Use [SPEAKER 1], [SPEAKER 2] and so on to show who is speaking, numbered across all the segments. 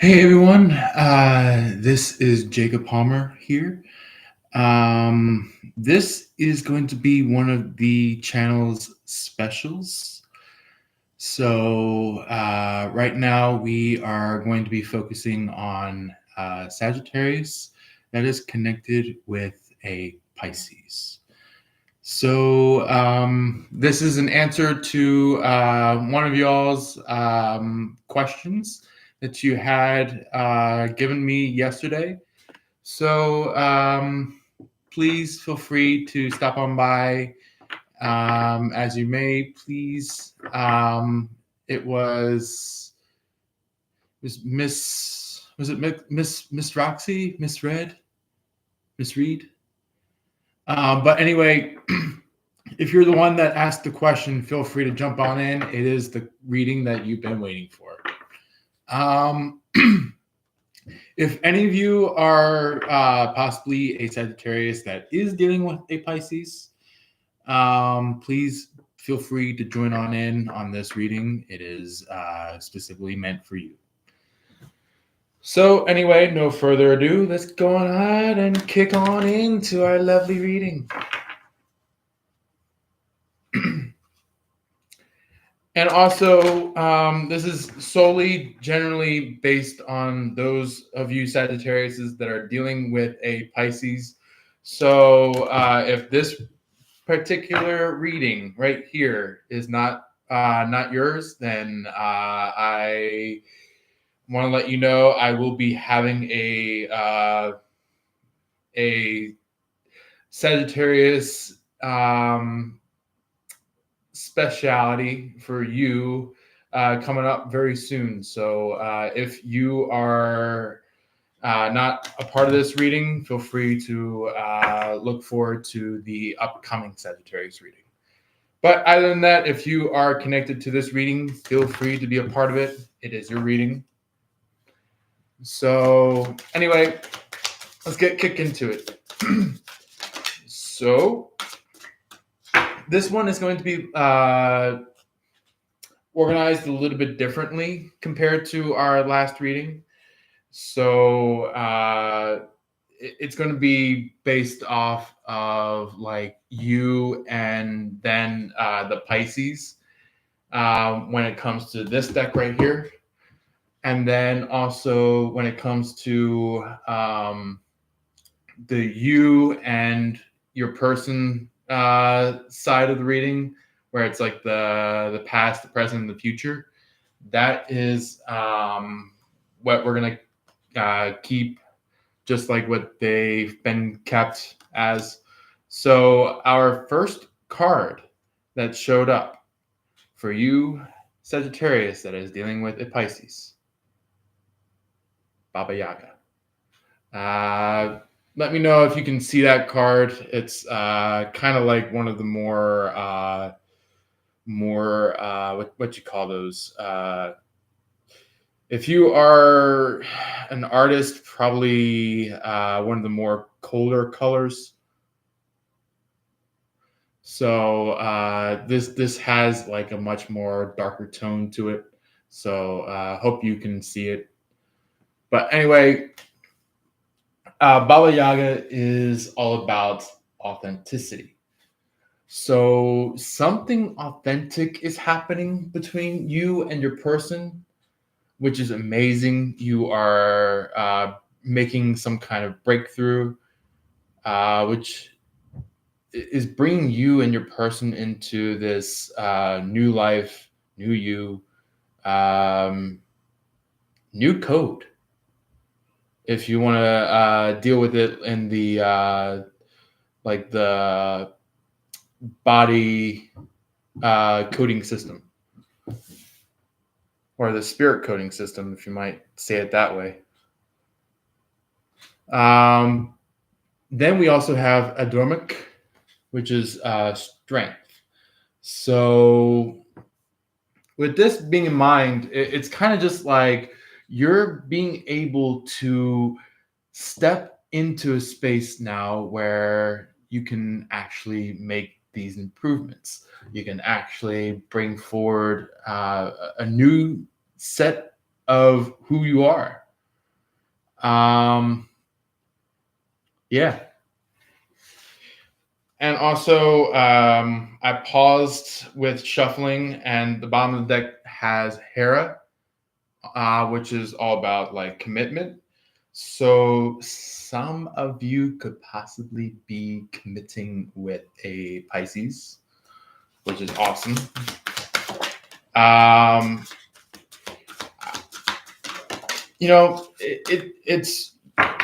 [SPEAKER 1] Hey everyone, this is Jacob Palmer here. This is going to be one of the channel's specials. So right now we are going to be focusing on Sagittarius that is connected with a Pisces. So this is an answer to one of y'all's questions that you had given me yesterday. So please feel free to stop on by as you may. Please, it was Miss Roxy, Miss Reed. But anyway. If you're the one that asked the question, feel free to jump on in. It is the reading that you've been waiting for. Um, if any of you are possibly a Sagittarius that is dealing with a Pisces, please feel free to join on in on this reading. It is specifically meant for you. So anyway, no further ado, let's go on ahead and kick on into our lovely reading. And also, this is solely generally based on those of you Sagittariuses that are dealing with a Pisces. So if this particular reading right here is not yours, then I want to let you know I will be having a Sagittarius speciality for you coming up very soon. So if you are not a part of this reading, feel free to look forward to the upcoming Sagittarius reading. But other than that, if you are connected to this reading, feel free to be a part of it. It is your reading. So anyway, let's kick into it. So this one is going to be organized a little bit differently compared to our last reading. So it's going to be based off of like you and then the Pisces when it comes to this deck right here. And then also when it comes to the you and your person side of the reading, where it's like the past, the present, and the future. That is what we're gonna keep, just like what they've been kept as. So our first card that showed up for you, Sagittarius, that is dealing with a Pisces, Baba Yaga. Let me know if you can see that card. It's kind of like one of the more what you call those. If you are an artist, probably one of the more colder colors. So this has like a much more darker tone to it. So hope you can see it. But anyway, Baba Yaga is all about authenticity. So something authentic is happening between you and your person, which is amazing. You are making some kind of breakthrough, which is bringing you and your person into this new life, new you, new code. If you want to deal with it in the like the body coding system, or the spirit coding system, if you might say it that way. Then we also have Adormic, which is strength. So with this being in mind, it's kind of just like you're being able to step into a space now where you can actually make these improvements. You can actually bring forward a new set of who you are. Um, yeah. And also, I paused with shuffling, and the bottom of the deck has Hera, which is all about like commitment. So some of you could possibly be committing with a Pisces, which is awesome. Um,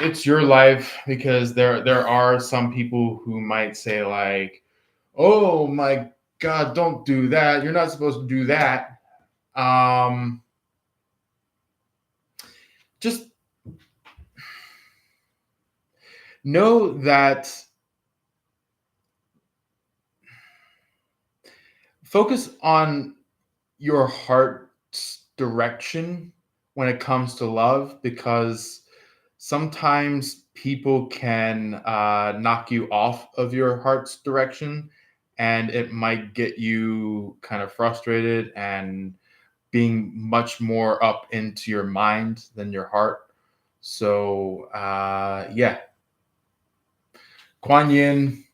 [SPEAKER 1] it's your life, because there are some people who might say like, "Oh my God, don't do that. You're not supposed to do that." Um, just know that focus on your heart's direction when it comes to love, because sometimes people can knock you off of your heart's direction, and it might get you kind of frustrated and being much more up into your mind than your heart. So yeah, Kuan Yin,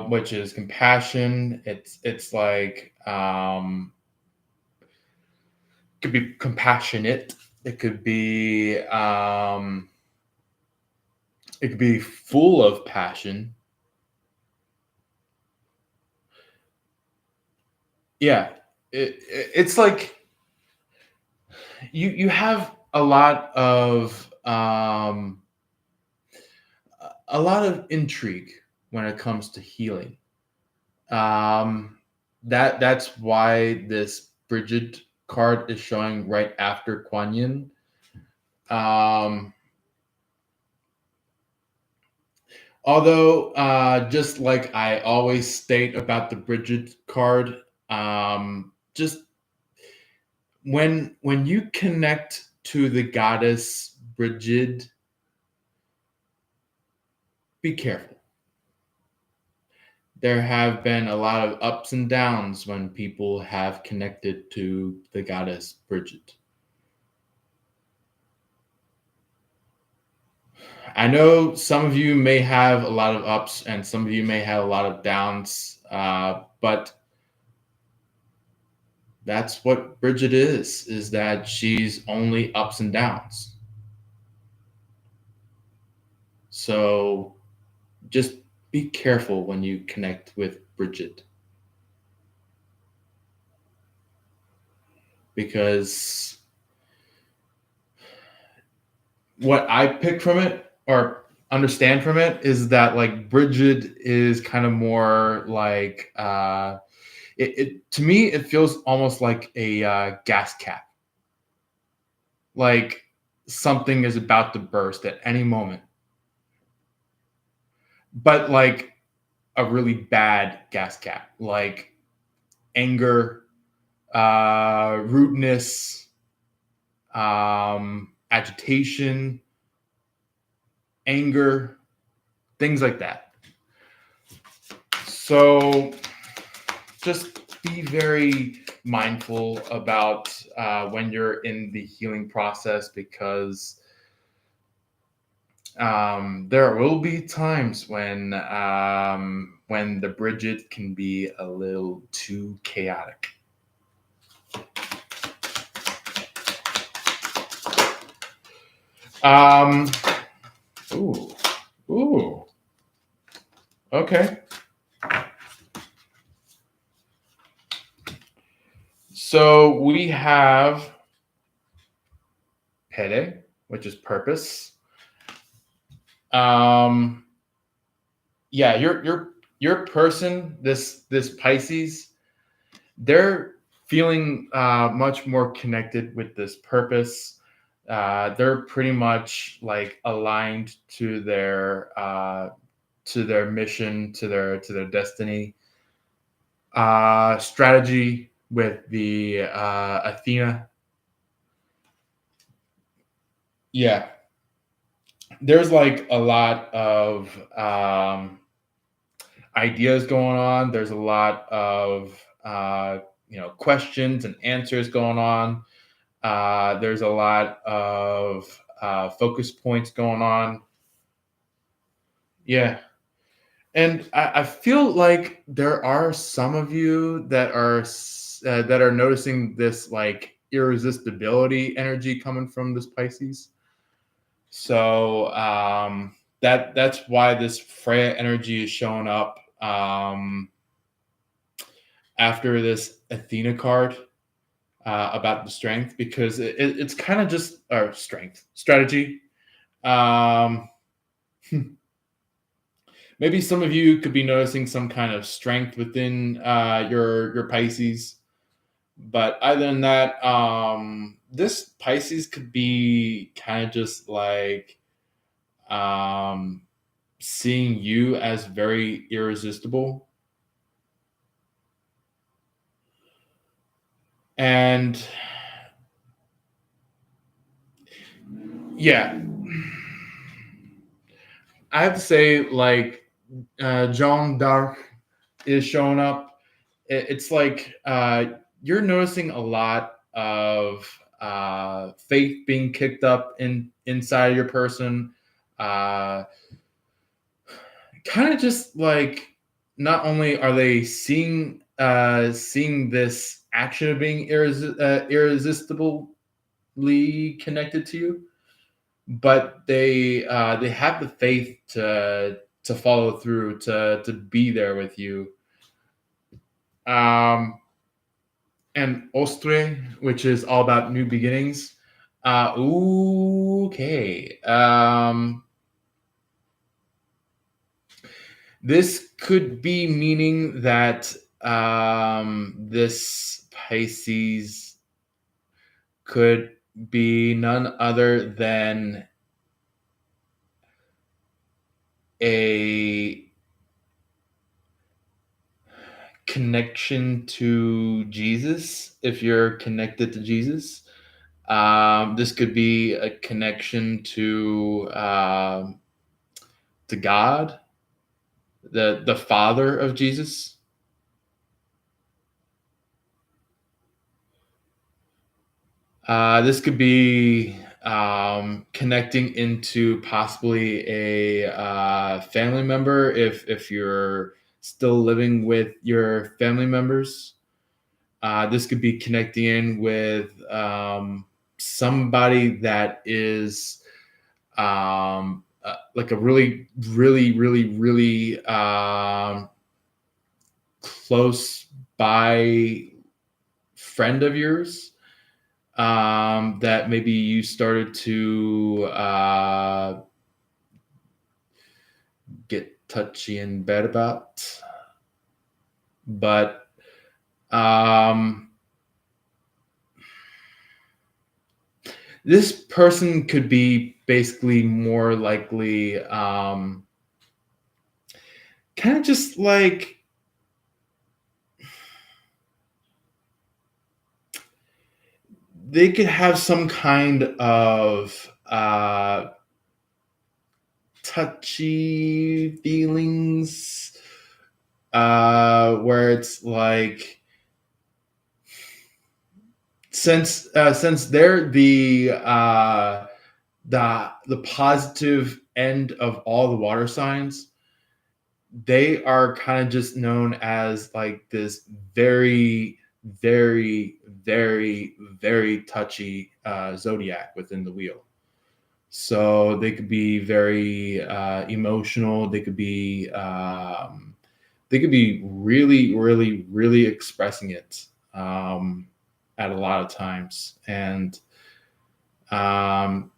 [SPEAKER 1] which is compassion. It's like could be compassionate. It could be it could be full of passion. Yeah, it's like you have a lot of intrigue when it comes to healing. Um, that's why this Bridget card is showing right after Kuan Yin. Um, Although, just like I always state about the Bridget card, just when you connect to the goddess Bridget, be careful. There have been a lot of ups and downs when people have connected to the goddess Bridget. I know some of you may have a lot of ups and some of you may have a lot of downs, but that's what Bridget is that she's only ups and downs. So just be careful when you connect with Bridget, because what I pick from it or understand from it is that like Bridget is kind of more like it to me it feels almost like a gas cap, like something is about to burst at any moment, but like a really bad gas cap, like anger, rudeness, agitation, anger, things like that. So just be very mindful about when you're in the healing process, because there will be times when the Bridget can be a little too chaotic. Um, ooh, ooh, okay. So we have Pede, which is purpose. Um, yeah, your person, this Pisces, they're feeling much more connected with this purpose. They're pretty much like aligned to their mission, to their destiny. Strategy with the Athena. Yeah, there's like a lot of ideas going on. There's a lot of questions and answers going on. There's a lot of focus points going on. Yeah. And I feel like there are some of you that are noticing this like irresistibility energy coming from this Pisces. So that's why this Freya energy is showing up after this Athena card about the strength, because it's kind of just our strength strategy. Um, Maybe some of you could be noticing some kind of strength within your Pisces, but other than that, this Pisces could be kind of just like um, seeing you as very irresistible. And yeah, I have to say, like, Jean d'Arc is showing up. It's like you're noticing a lot of faith being kicked up inside your person. Uh, Kind of just like, not only are they seeing this action of being irresistibly connected to you, but they have the faith to follow through, to be there with you. And Ostre, which is all about new beginnings. Okay. This could be meaning that this Pisces could be none other than a connection to Jesus. If you're connected to Jesus, this could be a connection to God, the Father of Jesus. This could be connecting into possibly a family member, if you're still living with your family members. This could be connecting in with somebody that is like a really, really, really, really close by friend of yours, that maybe you started to get touchy in bed about. But um, this person could be basically more likely kind of just like they could have some kind of touchy feelings, where it's like, since they're the positive end of all the water signs, they are kind of just known as like this very, very, very, very touchy zodiac within the wheel. So they could be very emotional. They could be really, really, really expressing it at a lot of times. And um,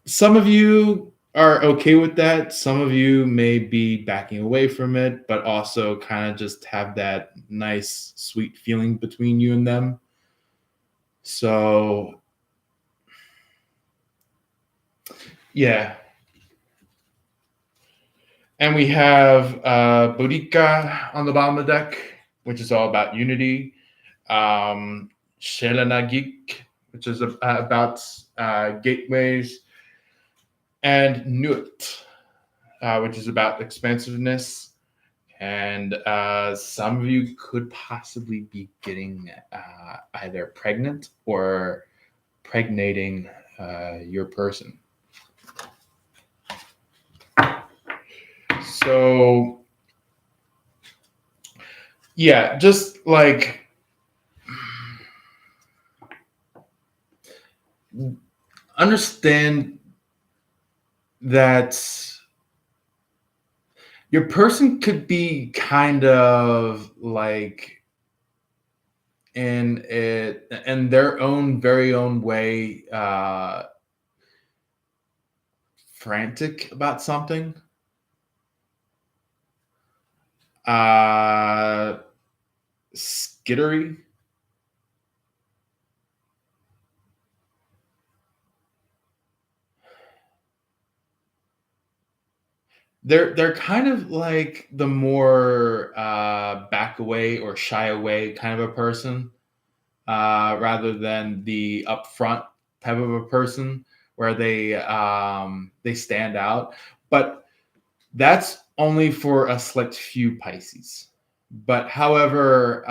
[SPEAKER 1] some of you are okay with that. Some of you may be backing away from it, but also kind of just have that nice, sweet feeling between you and them. So, yeah. And we have Boudica on the bottom of the deck, which is all about unity. Shelenagik, which is about gateways. And Nut, which is about expansiveness. And some of you could possibly be getting either pregnant or pregnating your person. So, yeah, just like understand that your person could be kind of like in their own very own way frantic about something, uh skittery. They're kind of like the more back away or shy away kind of a person, rather than the upfront type of a person where they stand out. But that's only for a select few Pisces. But however,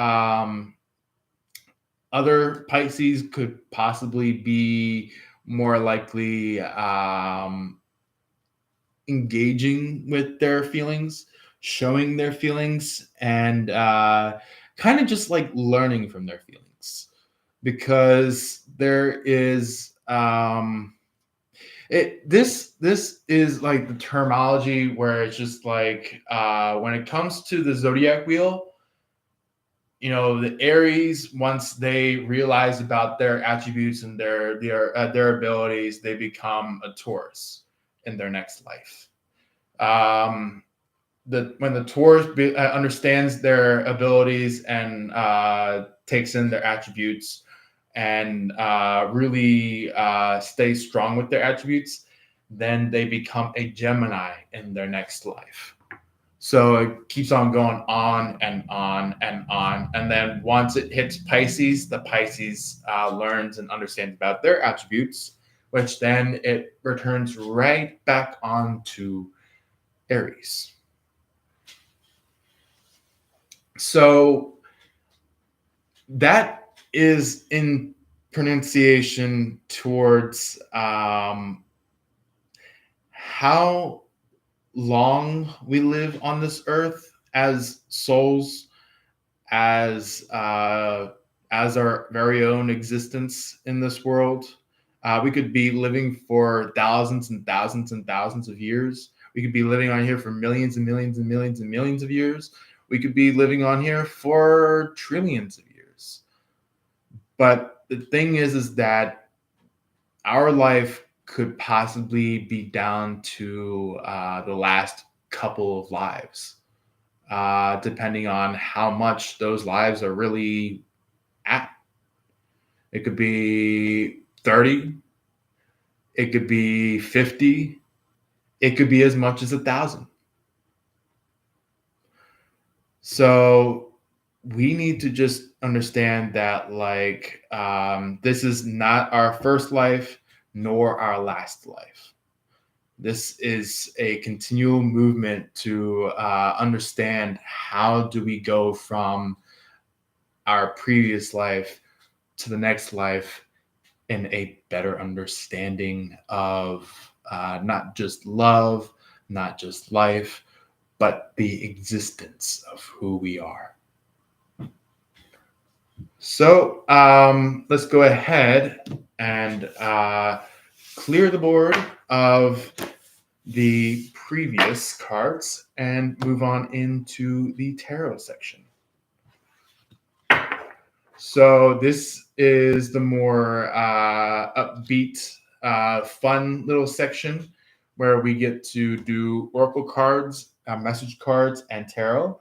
[SPEAKER 1] other Pisces could possibly be more likely engaging with their feelings, showing their feelings, and kind of just like learning from their feelings, because there is this is like the terminology where it's just like when it comes to the zodiac wheel, the Aries, once they realize about their attributes and their abilities, they become a Taurus in their next life. um when the Taurus understands their abilities and takes in their attributes and really stays strong with their attributes, then they become a Gemini in their next life. So it keeps on going on and on and on. And then once it hits Pisces, the Pisces learns and understands about their attributes, which then it returns right back onto Aries. So that is in pronunciation towards how long we live on this earth as souls, as our very own existence in this world. We could be living for thousands and thousands and thousands of years. We could be living on here for millions and millions and millions and millions of years. We could be living on here for trillions of years. But the thing is that our life could possibly be down to the last couple of lives, depending on how much those lives are really at. It could be 30, it could be 50, it could be as much as 1,000. So we need to just understand that, like, this is not our first life nor our last life. This is a continual movement to understand how do we go from our previous life to the next life in a better understanding of not just love, not just life, but the existence of who we are. So let's go ahead and clear the board of the previous cards and move on into the tarot section. So this is the more upbeat, fun little section where we get to do oracle cards, message cards, and tarot.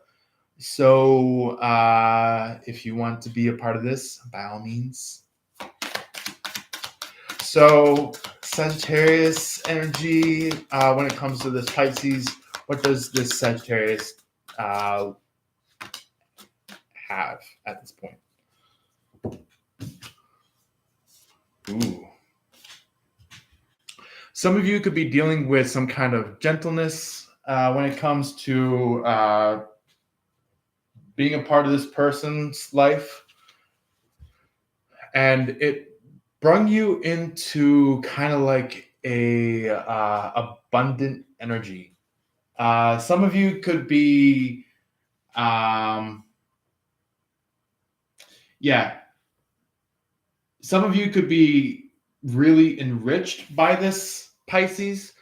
[SPEAKER 1] So if you want to be a part of this, by all means. So Sagittarius energy, when it comes to this Pisces, what does this Sagittarius have at this point? Ooh. Some of you could be dealing with some kind of gentleness when it comes to being a part of this person's life. And brung you into kind of like a abundant energy. Some of you could be, um, yeah, some of you could be really enriched by this Pisces,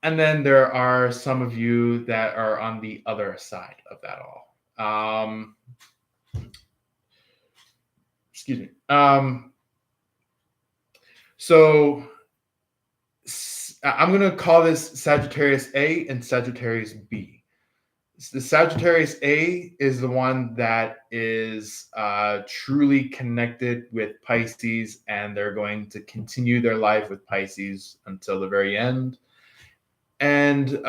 [SPEAKER 1] and then there are some of you that are on the other side of that all. Excuse me. So I'm going to call this Sagittarius A and Sagittarius B. The Sagittarius A is the one that is truly connected with Pisces, and they're going to continue their life with Pisces until the very end. And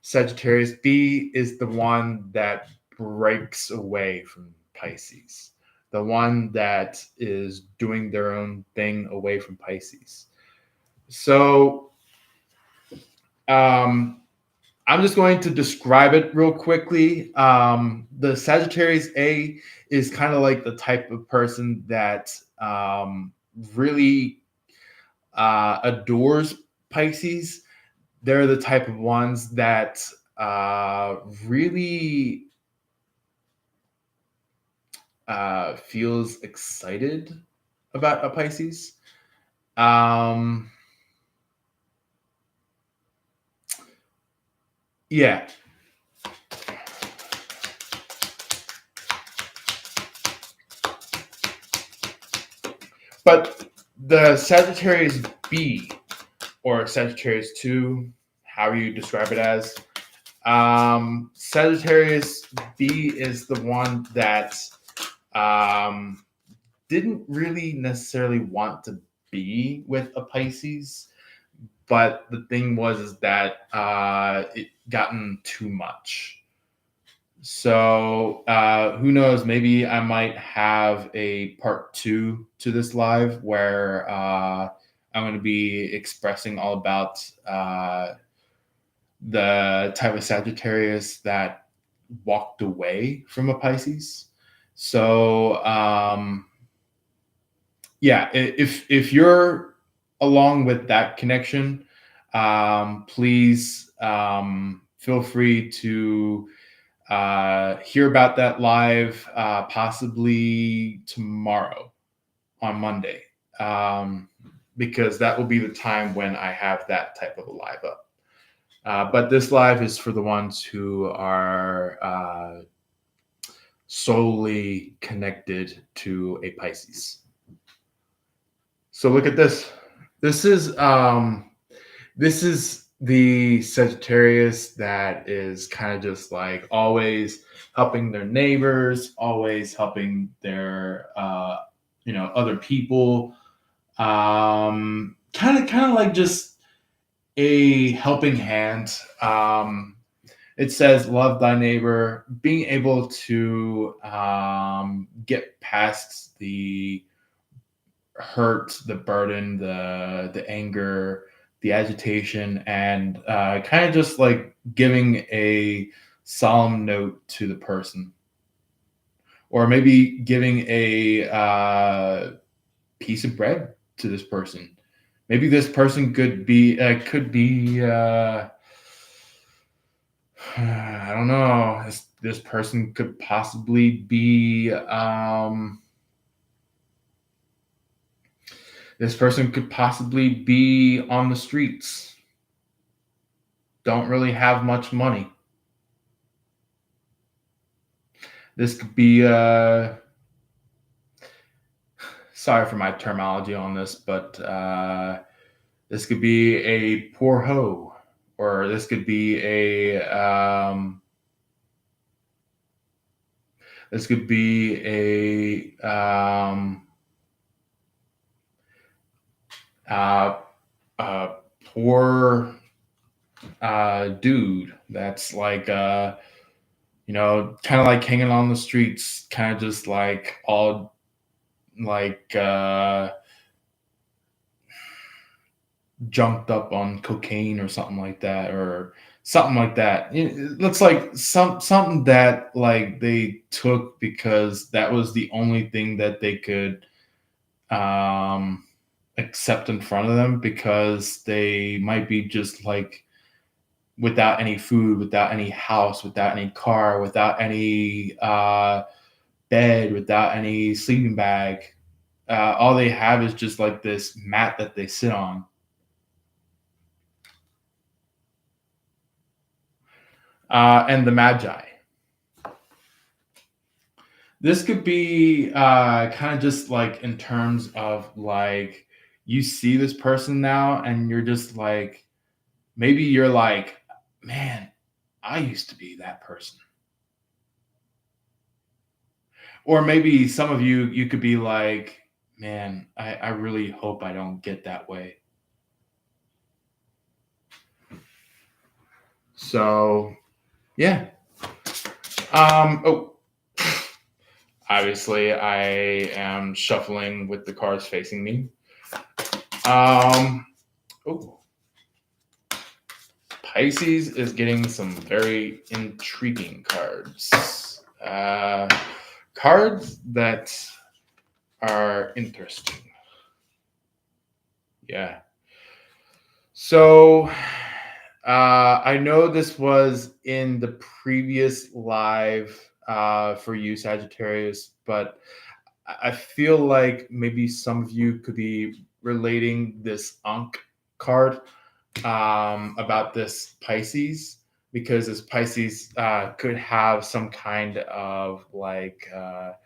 [SPEAKER 1] Sagittarius B is the one that breaks away from Pisces, the one that is doing their own thing away from Pisces. So, I'm just going to describe it real quickly. The Sagittarius A is kind of like the type of person that really adores Pisces. They're the type of ones that really feels excited about a Pisces. Yeah. But the Sagittarius B or Sagittarius 2, how you describe it as, Sagittarius B is the one that didn't really necessarily want to be with a Pisces, but the thing was is that it gotten too much. So who knows? Maybe I might have a part 2 to this live where I'm going to be expressing all about the type of Sagittarius that walked away from a Pisces. So yeah, if you're along with that connection, please feel free to hear about that live possibly tomorrow on Monday, because that will be the time when I have that type of a live up. But this live is for the ones who are solely connected to a Pisces. So look at this. This is the Sagittarius that is kind of just like always helping their neighbors, always helping their other people. Kind of like just a helping hand. It says love thy neighbor, being able to get past the hurt, the burden, the anger, the agitation, and kind of just like giving a solemn note to the person, or maybe giving a piece of bread to this person. Maybe this person could be I don't know. This person could possibly be this person could possibly be on the streets. Don't really have much money. This could be sorry for my terminology on this, but this could be a poor hoe, or this could be a poor dude that's like kind of like hanging on the streets, kind of just like all like junked up on cocaine or something like that, or something like that. It looks like something that like they took because that was the only thing that they could accept in front of them, because they might be just like without any food, without any house, without any car, without any bed, without any sleeping bag. All they have is just like this mat that they sit on. And the Magi. This could be kind of just like in terms of like you see this person now and you're just like, maybe you're like, man, I used to be that person. Or maybe some of you could be like, man, I really hope I don't get that way. So yeah. Oh, obviously I am shuffling with the cards facing me. Oh, Pisces is getting some very intriguing cards. Cards that are interesting. Yeah. So I know this was in the previous live for you, Sagittarius, but I feel like maybe some of you could be relating this Ankh card about this Pisces, because this Pisces could have some kind of like a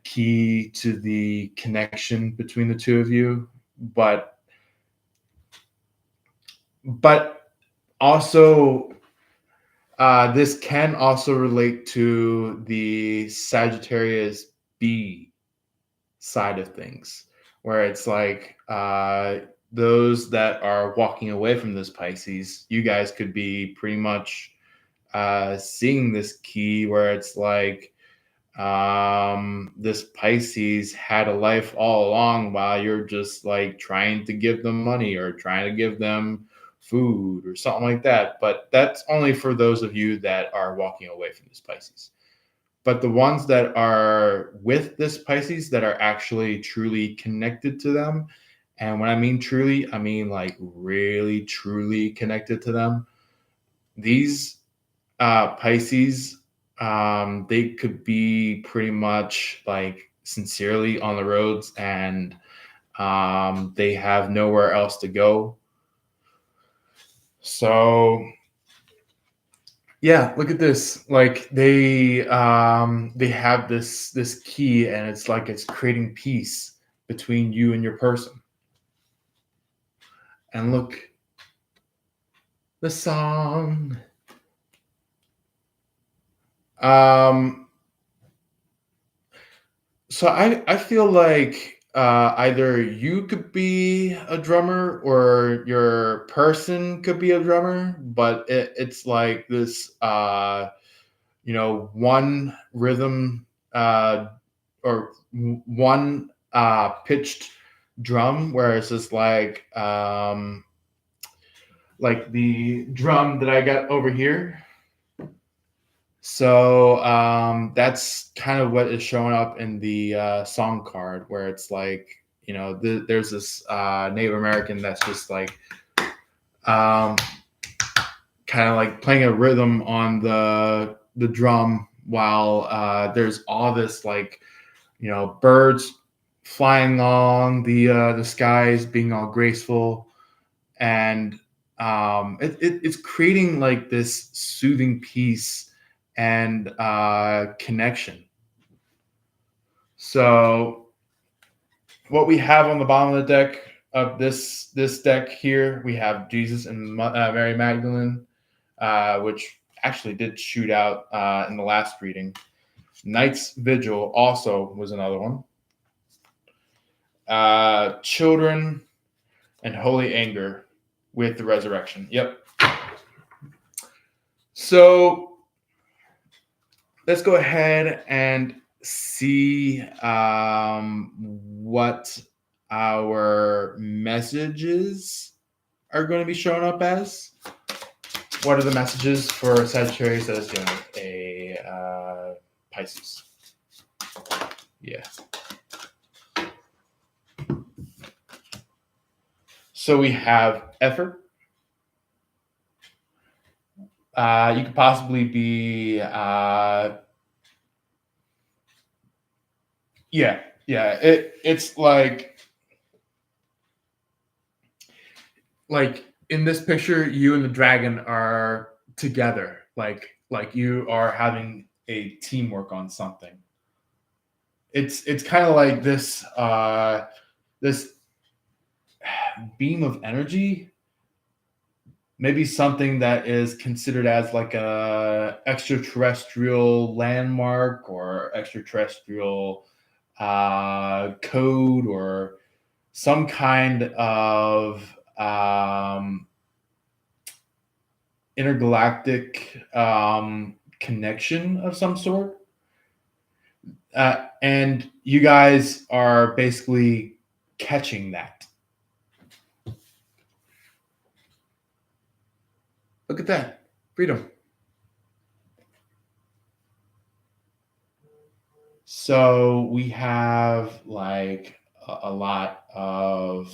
[SPEAKER 1] key to the connection between the two of you, but also this can also relate to the Sagittarius B side of things, where it's like those that are walking away from this Pisces, you guys could be pretty much seeing this key where it's like this Pisces had a life all along while you're just like trying to give them money or trying to give them food or something like that. But that's only for those of you that are walking away from this Pisces. But the ones that are with this Pisces that are actually truly connected to them, and when I mean truly, I mean like really truly connected to them, these Pisces, they could be pretty much like sincerely on the roads, and they have nowhere else to go. So yeah, look at this. Like they have this key, and it's like it's creating peace between you and your person. And look, the song. Um so I feel like either you could be a drummer or your person could be a drummer, but it's like this one rhythm or one pitched drum, where it's just like the drum that I got over here. So that's kind of what is showing up in the song card, where it's like, there's this Native American that's just like um, kind of like playing a rhythm on the drum, while there's all this like birds flying along the skies, being all graceful, and it's creating like this soothing peace and connection. So what we have on the bottom of the deck of this deck here, we have Jesus and Mary Magdalene, which actually did shoot out in the last reading. Night's Vigil also was another one. Children and Holy Anger with the Resurrection. Yep. So let's go ahead and see what our messages are going to be showing up as. What are the messages for Sagittarius that is doing a Pisces? Yeah. So we have effort. You could possibly be, yeah, yeah. It's like in this picture, you and the dragon are together, like you are having a teamwork on something. It's kind of like this beam of energy, maybe something that is considered as like a extraterrestrial landmark or extraterrestrial code or some kind of intergalactic connection of some sort. And you guys are basically catching that. Look at that. Freedom. So we have like a lot of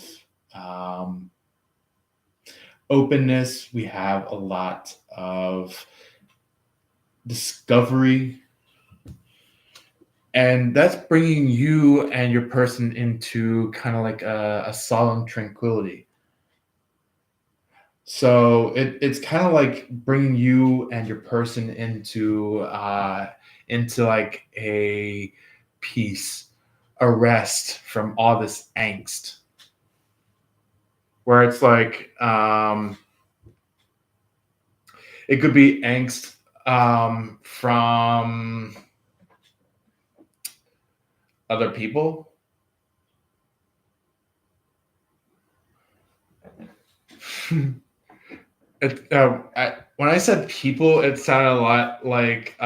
[SPEAKER 1] um, openness. We have a lot of discovery. And that's bringing you and your person into kind of like a solemn tranquility. So it's kind of like bringing you and your person into like a peace, a rest from all this angst, where it's like it could be angst from other people. When I said people, it sounded a lot like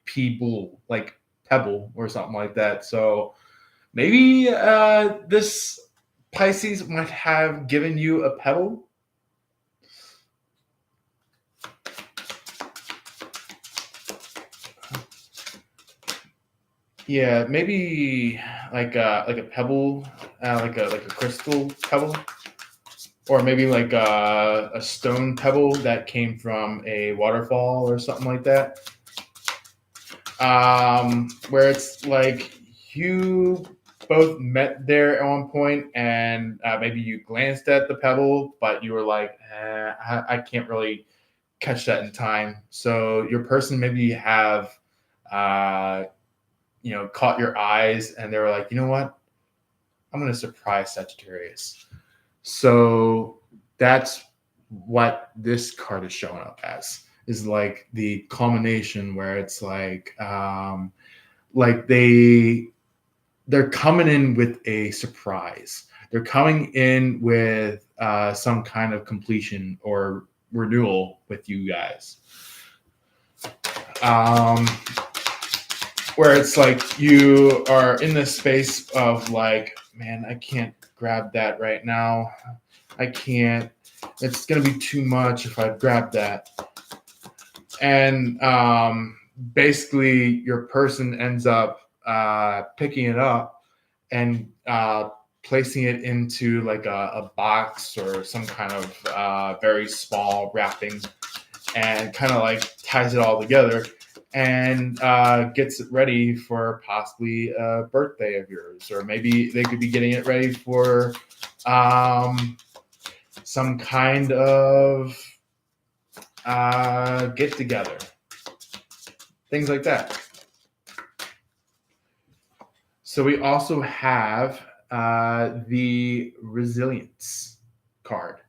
[SPEAKER 1] people, like pebble or something like that. So maybe this Pisces might have given you a pebble. Yeah, maybe like a pebble, like a crystal pebble, or maybe like a stone pebble that came from a waterfall or something like that. Where it's like you both met there at one point, and maybe you glanced at the pebble, but you were like, I can't really catch that in time. So your person maybe have, uh, caught your eyes, and they were like, you know what? I'm going to surprise Sagittarius. So that's what this card is showing up as, is like the culmination where it's like they're coming in with a surprise. They're coming in with some kind of completion or renewal with you guys. Where it's like you are in this space of like, man, I can't grab that right now. I can't. It's gonna be too much if I grab that. And basically, your person ends up picking it up and placing it into like a box or some kind of very small wrapping, and kind of like ties it all together and gets it ready for possibly a birthday of yours, or maybe they could be getting it ready for some kind of get together, things like that. So we also have the resilience card.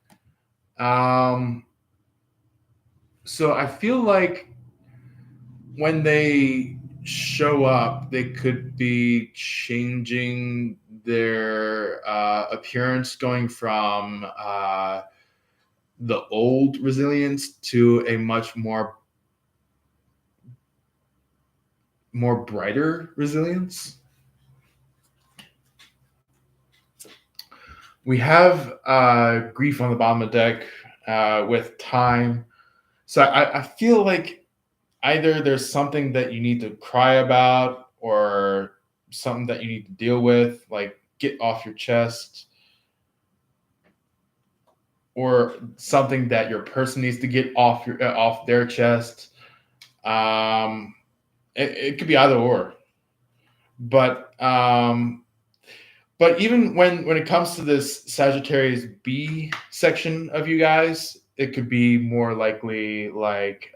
[SPEAKER 1] Um, so I feel like when they show up, they could be changing their appearance, going from the old resilience to a much more brighter resilience. We have grief on the bottom of the deck with time. So I feel like either there's something that you need to cry about or something that you need to deal with, like get off your chest. or something that your person needs to get off their chest. Um, it could be either or, but even when it comes to this Sagittarius B section of you guys, it could be more likely like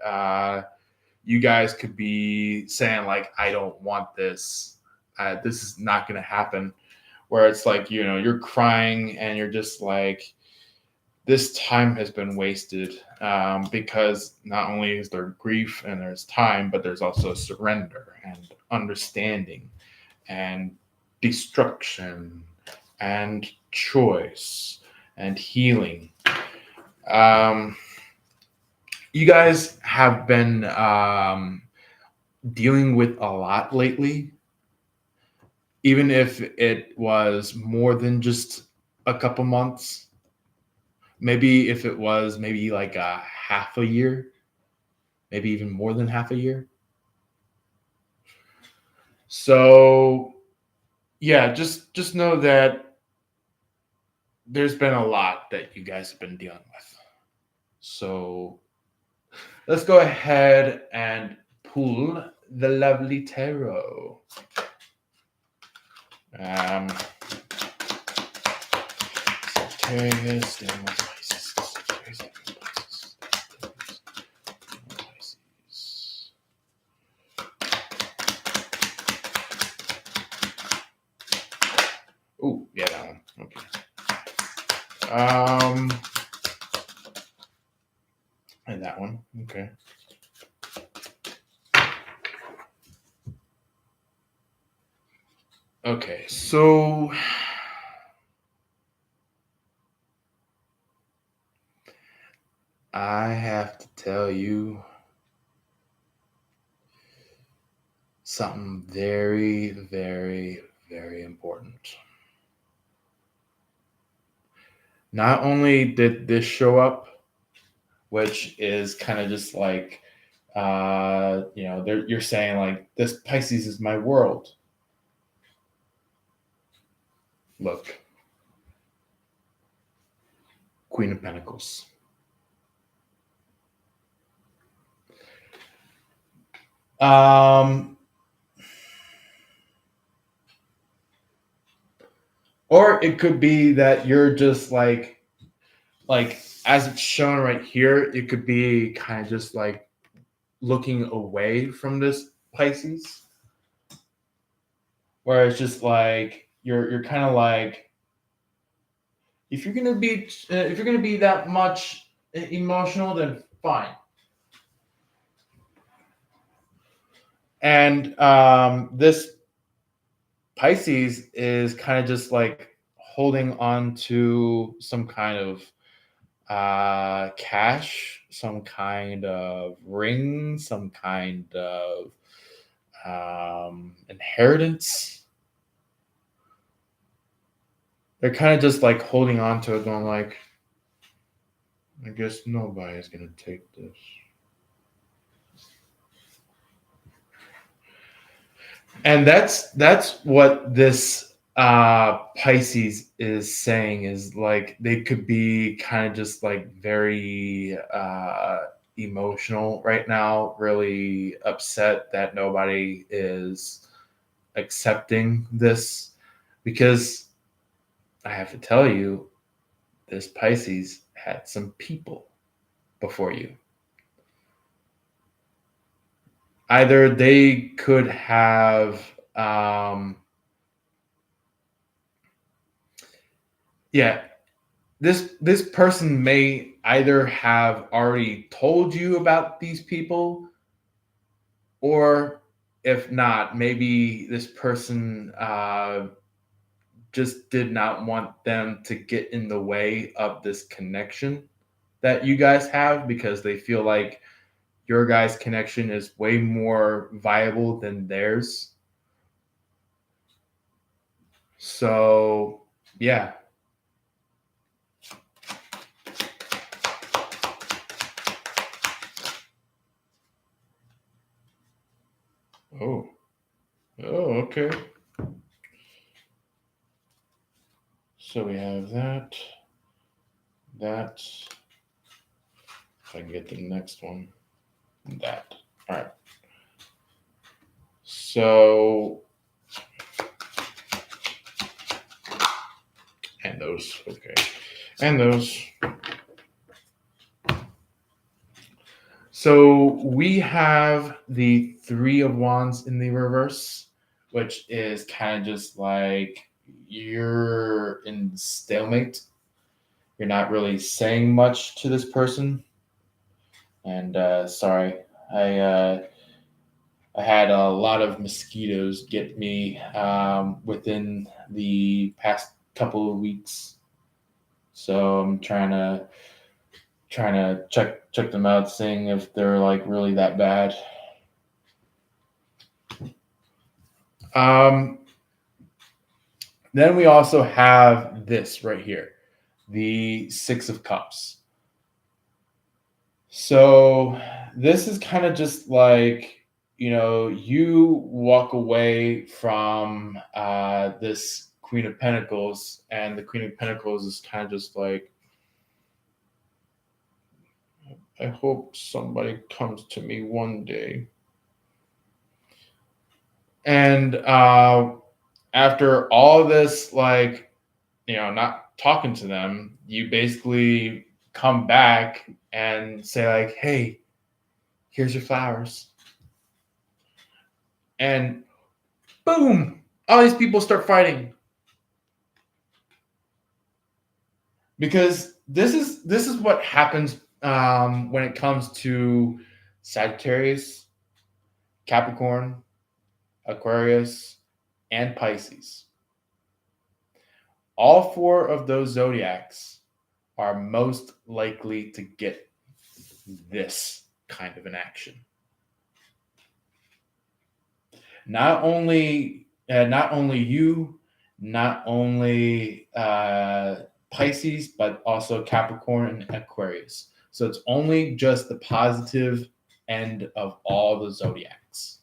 [SPEAKER 1] you guys could be saying like, I don't want this. This is not going to happen. Where it's like, you're crying and you're just like, this time has been wasted, because not only is there grief and there's time, but there's also surrender and understanding and destruction and choice and healing. Um, you guys have been dealing with a lot lately, even if it was more than just a couple months. Maybe if it was maybe like a half a year, maybe even more than half a year. So yeah, just know that there's been a lot that you guys have been dealing with. So let's go ahead and pull the lovely tarot. Um, Sagittarius, then what's Pisces? Sagittarius, then Pisces. Pisces. Oh, yeah, that one. Okay. And that one. Okay. Okay, so I have to tell you something very, very, very important. Not only did this show up, which is kind of just like, you're saying like, this Pisces is my world. Look, Queen of Pentacles. Or it could be that you're just like as it's shown right here, it could be kind of just like looking away from this Pisces, where it's just like you're kind of like, if you're gonna be that much emotional, then fine. And this Pisces is kind of just like holding on to some kind of cash, some kind of ring, some kind of inheritance. They're kind of just like holding on to it, going like, I guess nobody's gonna take this. And that's what this Pisces is saying, is like they could be kind of just like very emotional right now, really upset that nobody is accepting this, because I have to tell you, this Pisces had some people before you. Either they could have yeah, this person may either have already told you about these people, or if not, maybe this person just did not want them to get in the way of this connection that you guys have, because they feel like your guys' connection is way more viable than theirs. So yeah. Oh. Oh, okay. So we have that. that. If I can get the next one, that. All right. So, and those. Okay. And those. So we have the Three of Wands in the reverse, which is kind of just like you're in stalemate. You're not really saying much to this person. And sorry, I had a lot of mosquitoes get me within the past couple of weeks, so I'm trying to check them out, seeing if they're like really that bad. Um, then we also have this right here, the Six of Cups. So this is kind of just like, you walk away from this Queen of Pentacles, and the Queen of Pentacles is kind of just like, I hope somebody comes to me one day. And after all this, like, not talking to them, you basically come back and say, like, hey, here's your flowers. And boom, all these people start fighting. Because this is what happens when it comes to Sagittarius, Capricorn, Aquarius, and Pisces. All four of those zodiacs are most likely to get this kind of an action. Not only you, not only Pisces, but also Capricorn and Aquarius. So it's only just the positive end of all the zodiacs.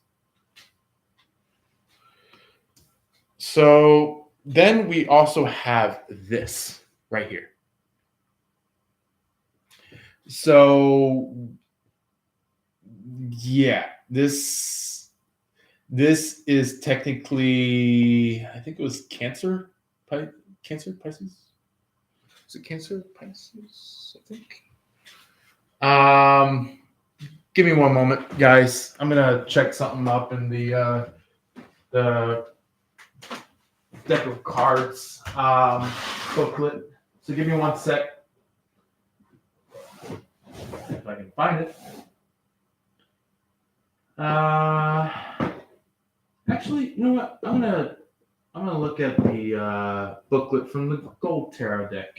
[SPEAKER 1] So then we also have this right here. So yeah, this is technically, I think it was Cancer, Pisces. Is it Cancer, Pisces? I think. Give me one moment, guys. I'm gonna check something up in the deck of cards booklet. So give me one sec. If I can find it. Actually, you know what? I'm gonna look at the booklet from the Gold Tarot deck.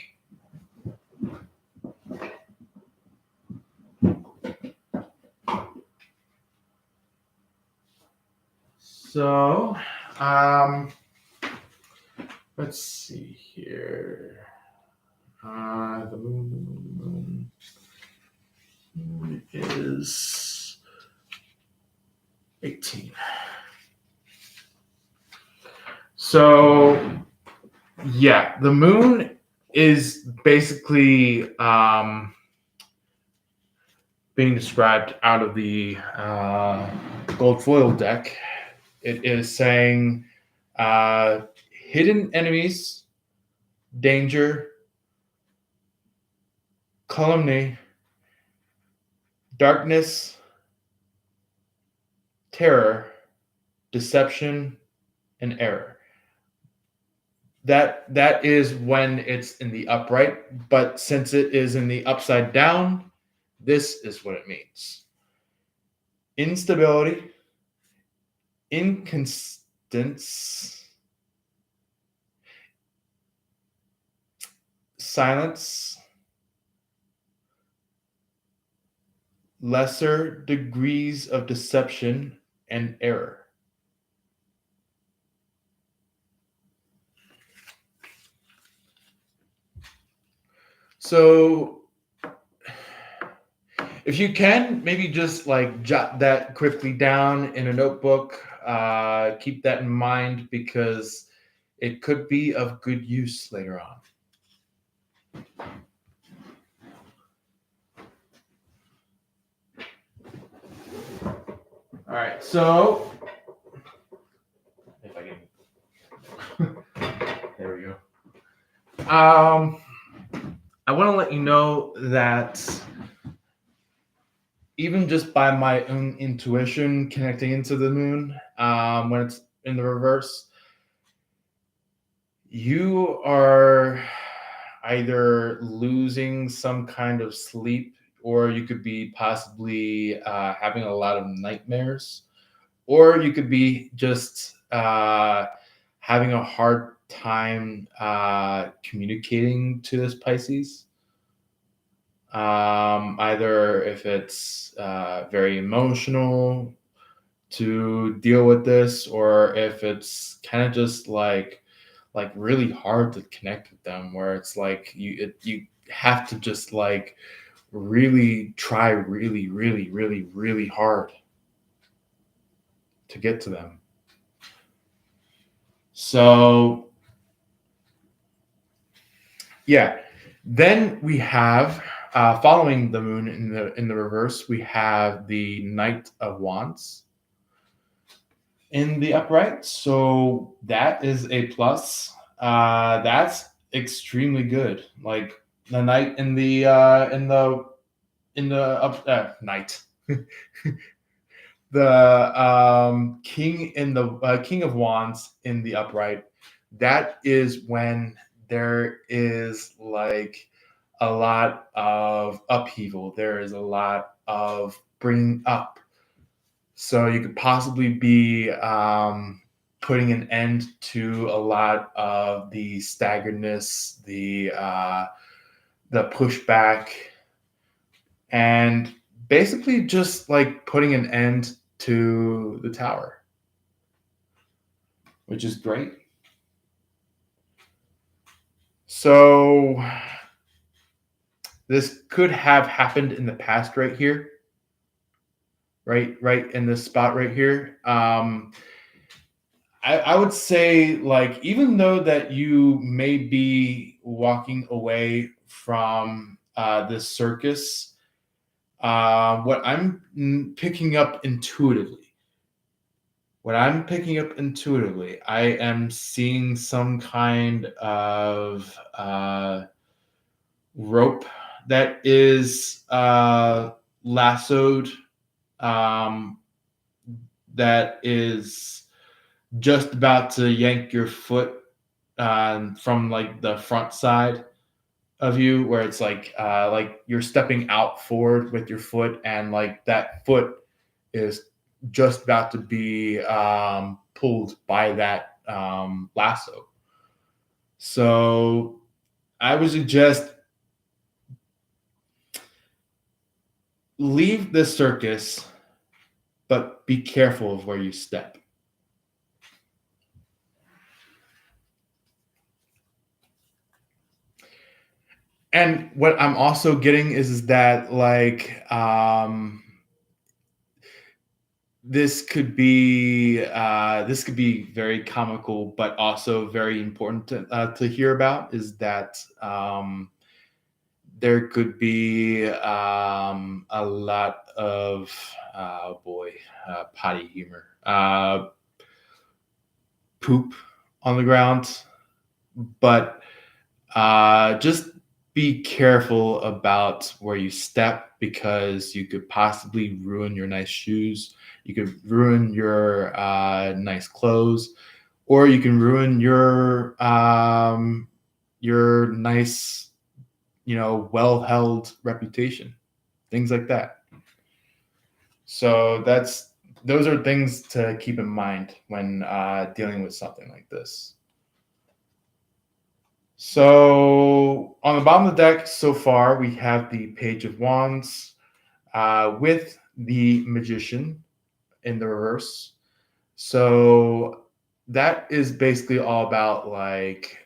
[SPEAKER 1] So, let's see here. The moon is 18. So, yeah, the moon is basically being described out of the gold foil deck. It is saying hidden enemies, danger, calumny, darkness, terror, deception, and error. That is when it's in the upright, but since it is in the upside down, this is what it means. Instability, inconstance, silence, lesser degrees of deception, and error. So if you can, maybe just like jot that quickly down in a notebook. Keep that in mind because it could be of good use later on. All right, so if I can, there we go. I want to let you know that even just by my own intuition connecting into the moon, when it's in the reverse, you are either losing some kind of sleep, or you could be possibly having a lot of nightmares, or you could be just having a hard time communicating to this Pisces. Either if it's very emotional to deal with this, or if it's kind of just like really hard to connect with them, where it's like you have to just like really try really hard to get to them. So yeah, then we have following the moon in the reverse, we have the Knight of Wands in the upright. So that is a plus. That's extremely good. Like the knight in the up knight. The king in the king of wands in the upright. That is when there is like a lot of upheaval. There is a lot of bringing up. So you could possibly be putting an end to a lot of the staggeredness, the pushback, and basically just like putting an end to the tower, which is great. So this could have happened in the past right here, right in this spot right here. I would say, like, even though that you may be walking away from this circus, what I'm picking up intuitively, I am seeing some kind of rope that is lassoed, um, that is just about to yank your foot from like the front side of you, where it's like you're stepping out forward with your foot, and like that foot is just about to be pulled by that lasso. So I would suggest leave the circus, but be careful of where you step. And what I'm also getting is that like this could be very comical, but also very important to hear about. Is that there could be a lot of potty humor, poop on the ground, but just be careful about where you step, because you could possibly ruin your nice shoes. You could ruin your nice clothes, or you can ruin your nice, well-held reputation, things like that. So those are things to keep in mind when dealing with something like this. So on the bottom of the deck so far, we have the Page of Wands with the Magician in the reverse. So that is basically all about like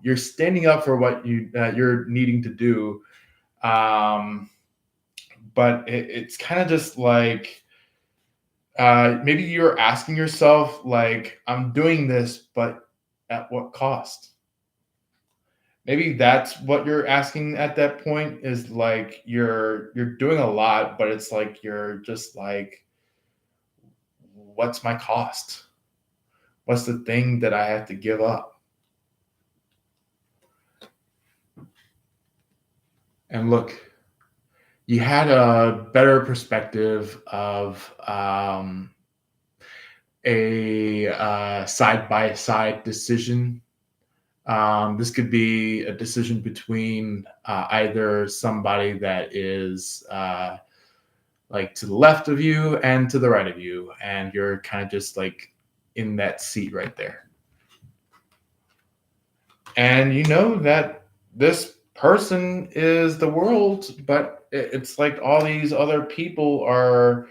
[SPEAKER 1] you're standing up for what you're needing to do, but it's kind of just like maybe you're asking yourself like, I'm doing this, but at what cost? Maybe that's what you're asking at that point, is like you're doing a lot, but it's like you're just like, what's my cost? What's the thing that I have to give up? And look, you had a better perspective of a side by side decision. This could be a decision between either somebody that is like to the left of you and to the right of you, and you're kind of just like in that seat right there. And you know that this person is the world, but it's like all these other people are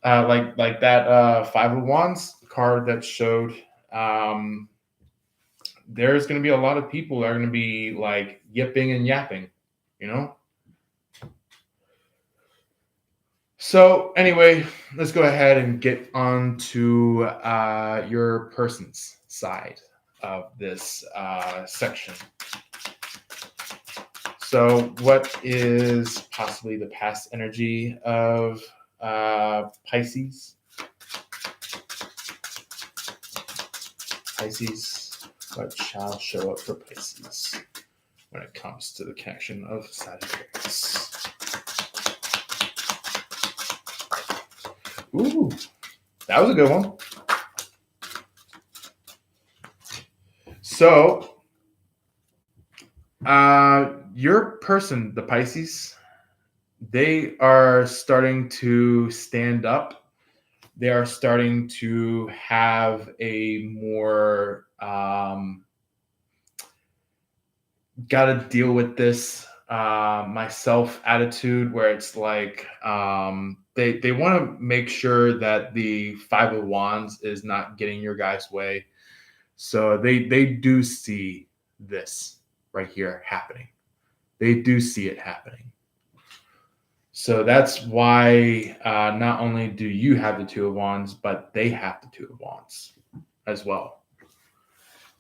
[SPEAKER 1] like that Five of Wands card that showed. Um, there's going to be a lot of people that are going to be like yipping and yapping, you know. So anyway, let's go ahead and get on to your person's side of this section. So, what is possibly the past energy of Pisces? Pisces, what shall show up for Pisces when it comes to the connection of Sagittarius? Ooh, that was a good one. So, your person, the Pisces, they are starting to stand up. They are starting to have a more got to deal with this myself attitude, where it's like they want to make sure that the Five of Wands is not getting your guys' way. So they do see this right here happening. They do see it happening. So that's why not only do you have the Two of Wands, but they have the Two of Wands as well.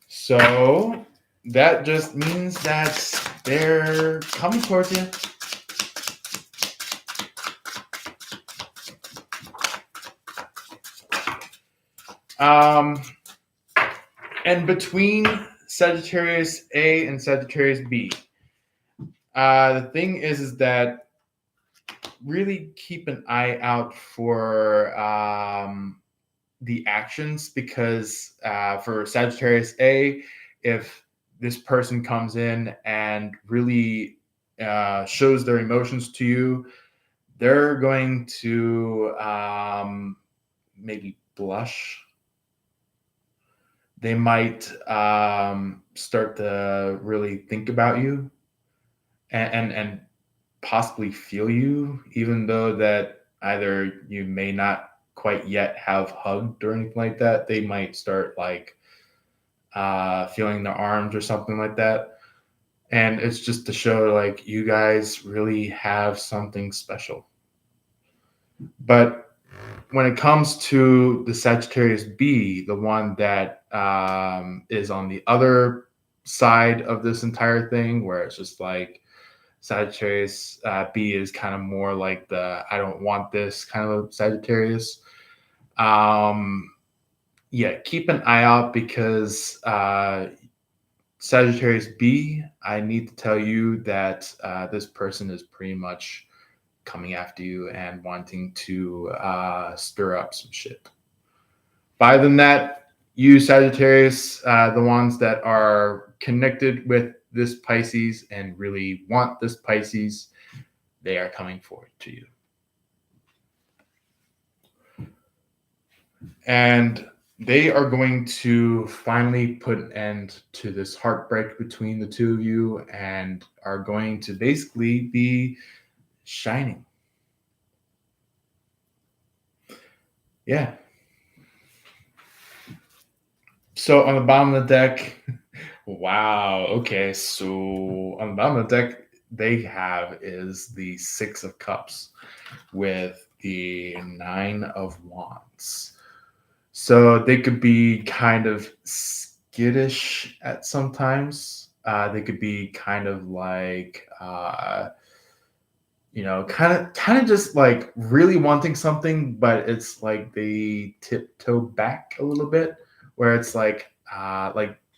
[SPEAKER 1] So that just means that they're coming towards you. And between Sagittarius A and Sagittarius B, the thing is that really keep an eye out for the actions, because for Sagittarius A, if this person comes in and really shows their emotions to you, they're going to maybe blush. They might start to really think about you and possibly feel you, even though that either you may not quite yet have hugged or anything like that. They might start like feeling their arms or something like that. And it's just to show like you guys really have something special. But when it comes to the Sagittarius B, the one that is on the other side of this entire thing, where it's just like Sagittarius B is kind of more like the I don't want this kind of Sagittarius. Yeah, keep an eye out, because Sagittarius B, I need to tell you that this person is pretty much coming after you and wanting to stir up some shit. Other than that, you Sagittarius, the ones that are connected with this Pisces and really want this Pisces, they are coming forward to you. And they are going to finally put an end to this heartbreak between the two of you and are going to basically be shining. Yeah. So on the bottom of the deck, wow. Okay. So on the bottom of the deck, they have is the Six of Cups with the Nine of Wands. So they could be kind of skittish at sometimes. They could be kind of like kind of just like really wanting something, but it's like they tiptoe back a little bit, where it's like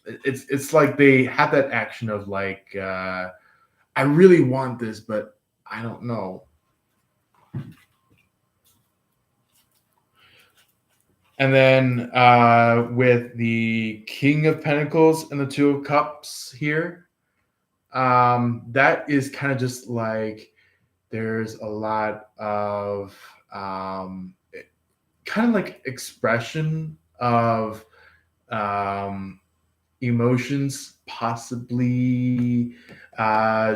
[SPEAKER 1] it's like they have that action of like, I really want this, but I don't know. And then with the King of Pentacles and the Two of Cups here, that is kind of just like there's a lot of kind of like expression of um, emotions, possibly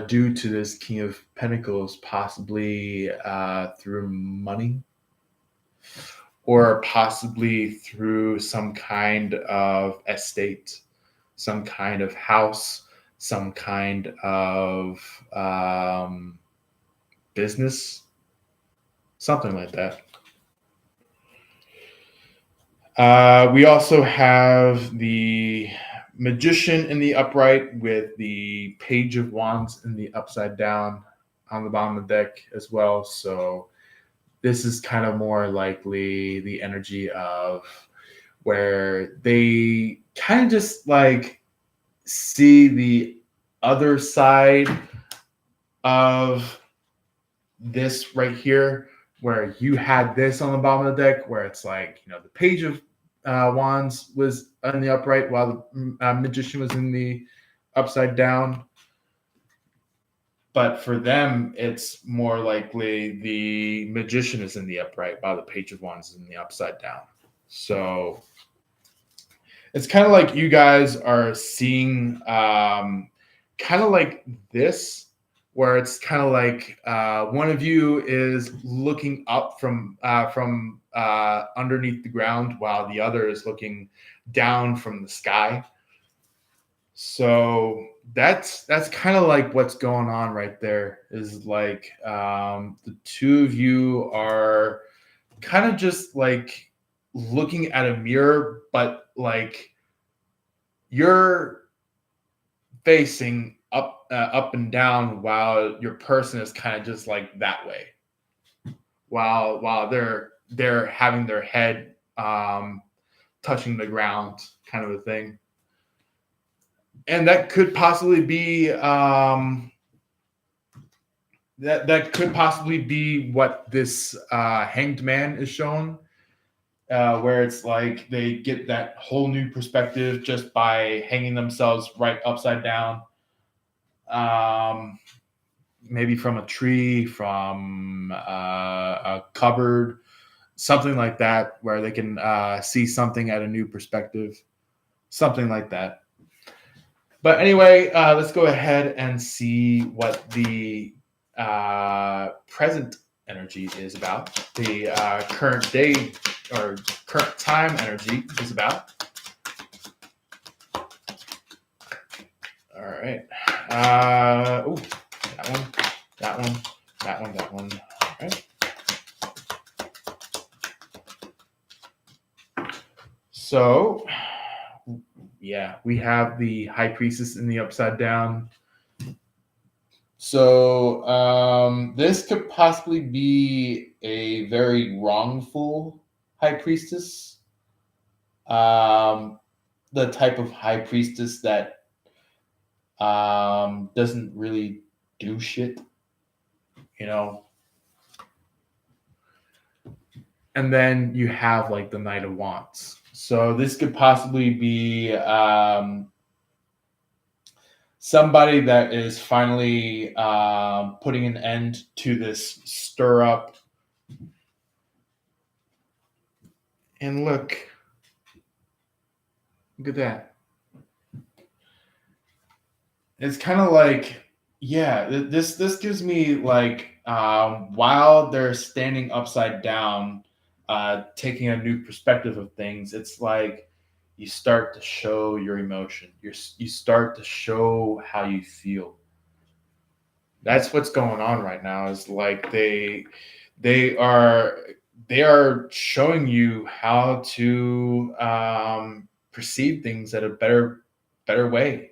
[SPEAKER 1] due to this King of Pentacles, possibly through money, or possibly through some kind of estate, some kind of house, some kind of business, something like that. We also have the Magician in the upright with the Page of Wands in the upside down on the bottom of the deck as well. So this is kind of more likely the energy of where they kind of just like see the other side of this right here, where you had this on the bottom of the deck, where it's like, the Page of Wands was in the upright while the Magician was in the upside down. But for them, it's more likely the Magician is in the upright while the Page of Wands is in the upside down. So it's kind of like you guys are seeing kind of like this, where it's kind of like one of you is looking up from underneath the ground, while the other is looking down from the sky. So that's kind of like what's going on right there. Is like the two of you are kind of just like looking at a mirror, but like you're facing up and down, while your person is kind of just like that way, while they're having their head touching the ground, kind of a thing. And that could possibly be that could possibly be what this Hanged Man is showing, where it's like they get that whole new perspective just by hanging themselves right upside down, maybe from a tree, from a cupboard, something like that, where they can see something at a new perspective, something like that. But anyway, let's go ahead and see what the present energy is about. The current day or current time energy is about. All right. Oh, that one, that one, that one, that one. All right. So, yeah, we have the High Priestess in the upside down. So this could possibly be a very wrongful High Priestess. The type of High Priestess that doesn't really do shit, you know. And then you have like the Knight of Wands. So this could possibly be somebody that is finally putting an end to this stir up. And look at that. It's kind of like, yeah, this gives me like while they're standing upside down, taking a new perspective of things. It's like you start to show your emotion. You start to show how you feel. That's what's going on right now. Is like they are they are showing you how to perceive things at a better way.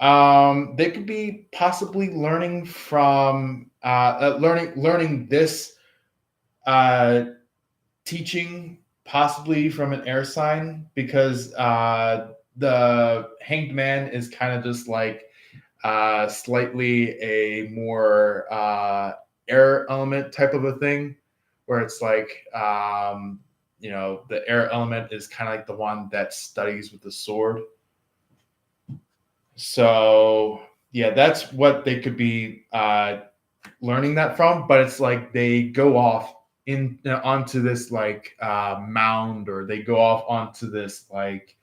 [SPEAKER 1] They could be possibly learning from learning this uh, teaching possibly from an air sign because the hanged man is kind of just like slightly a more air element type of a thing, where it's like the air element is kind of like the one that studies with the sword. So yeah, that's what they could be learning that from. But it's like they go off onto this like mound, or they go off onto this like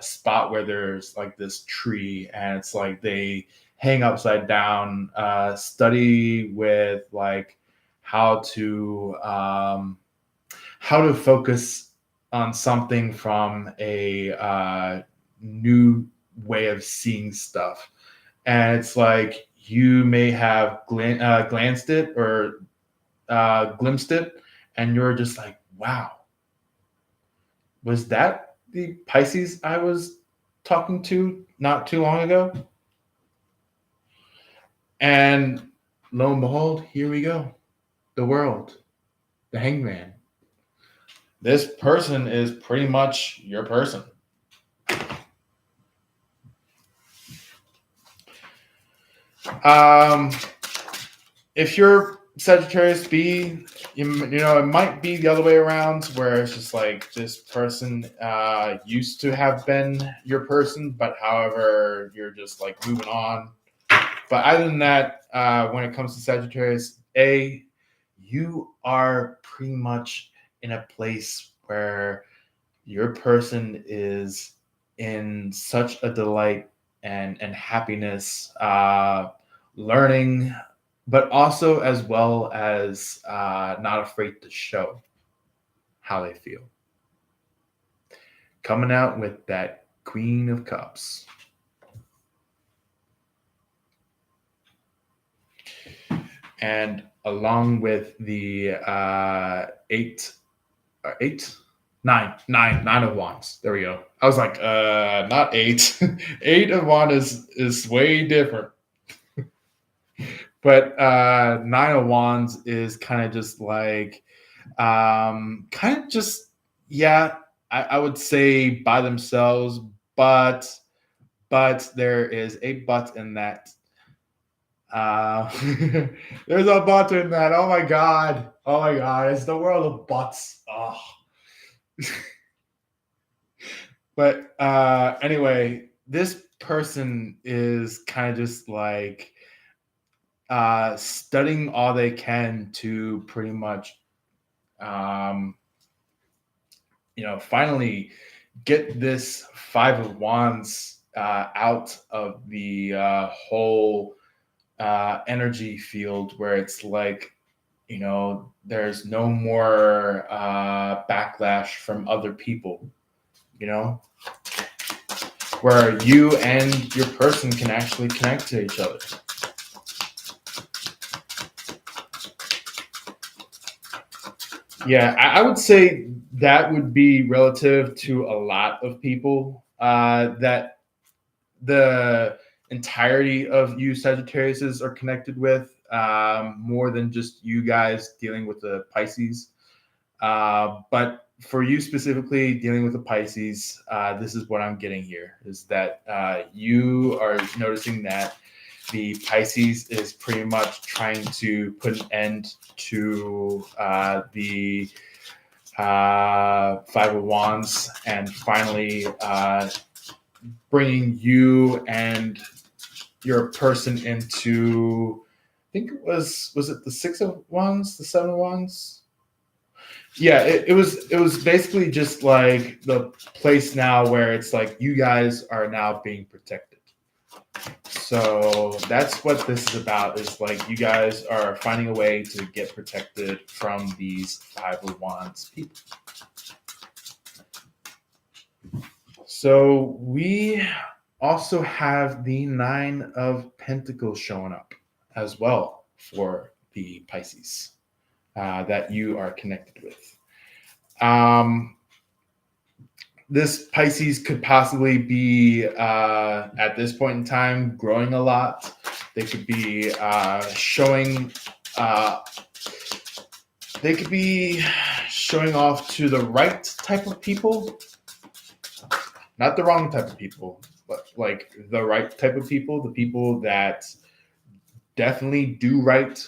[SPEAKER 1] spot where there's like this tree, and it's like they hang upside down, study with like how to um, how to focus on something from a new way of seeing stuff. And it's like you may have glanced it or glimpsed it, and you're just like, wow, was that the Pisces I was talking to not too long ago? And lo and behold, here we go. The world, the hangman. This person is pretty much your person. Um, if you're Sagittarius B, it might be the other way around, where it's just like this person used to have been your person, but however, you're just like moving on. But other than that, when it comes to Sagittarius A, you are pretty much in a place where your person is in such a delight and happiness, learning, but also as well as not afraid to show how they feel. Coming out with that Queen of Cups. And along with the nine of wands. There we go. I was like, not eight. Eight of wands is way different. But nine of wands is kind of just like, kind of just, yeah, I would say by themselves, but there is a but in that. Uh, there's a but in that. Oh my god. Oh my god. It's the world of buts. Oh. But anyway, this person is kind of just like studying all they can to pretty much, um, finally get this Five of Wands out of the whole energy field, where it's like, there's no more backlash from other people, where you and your person can actually connect to each other. Yeah, I would say that would be relative to a lot of people, that the entirety of you Sagittariuses are connected with, more than just you guys dealing with the Pisces. But for you specifically dealing with the Pisces, this is what I'm getting here, is that you are noticing that the Pisces is pretty much trying to put an end to the Five of Wands, and finally bringing you and your person into, I think it was it the Six of Wands, the Seven of Wands? Yeah, it was basically just like the place now where it's like you guys are now being protected. So that's what this is about, is like you guys are finding a way to get protected from these Five of Wands people. So we also have the Nine of Pentacles showing up as well for the Pisces that you are connected with. this Pisces could possibly be at this point in time growing a lot. They could be showing. They could be showing off to the right type of people, not the wrong type of people, but like the right type of people, the people that definitely do right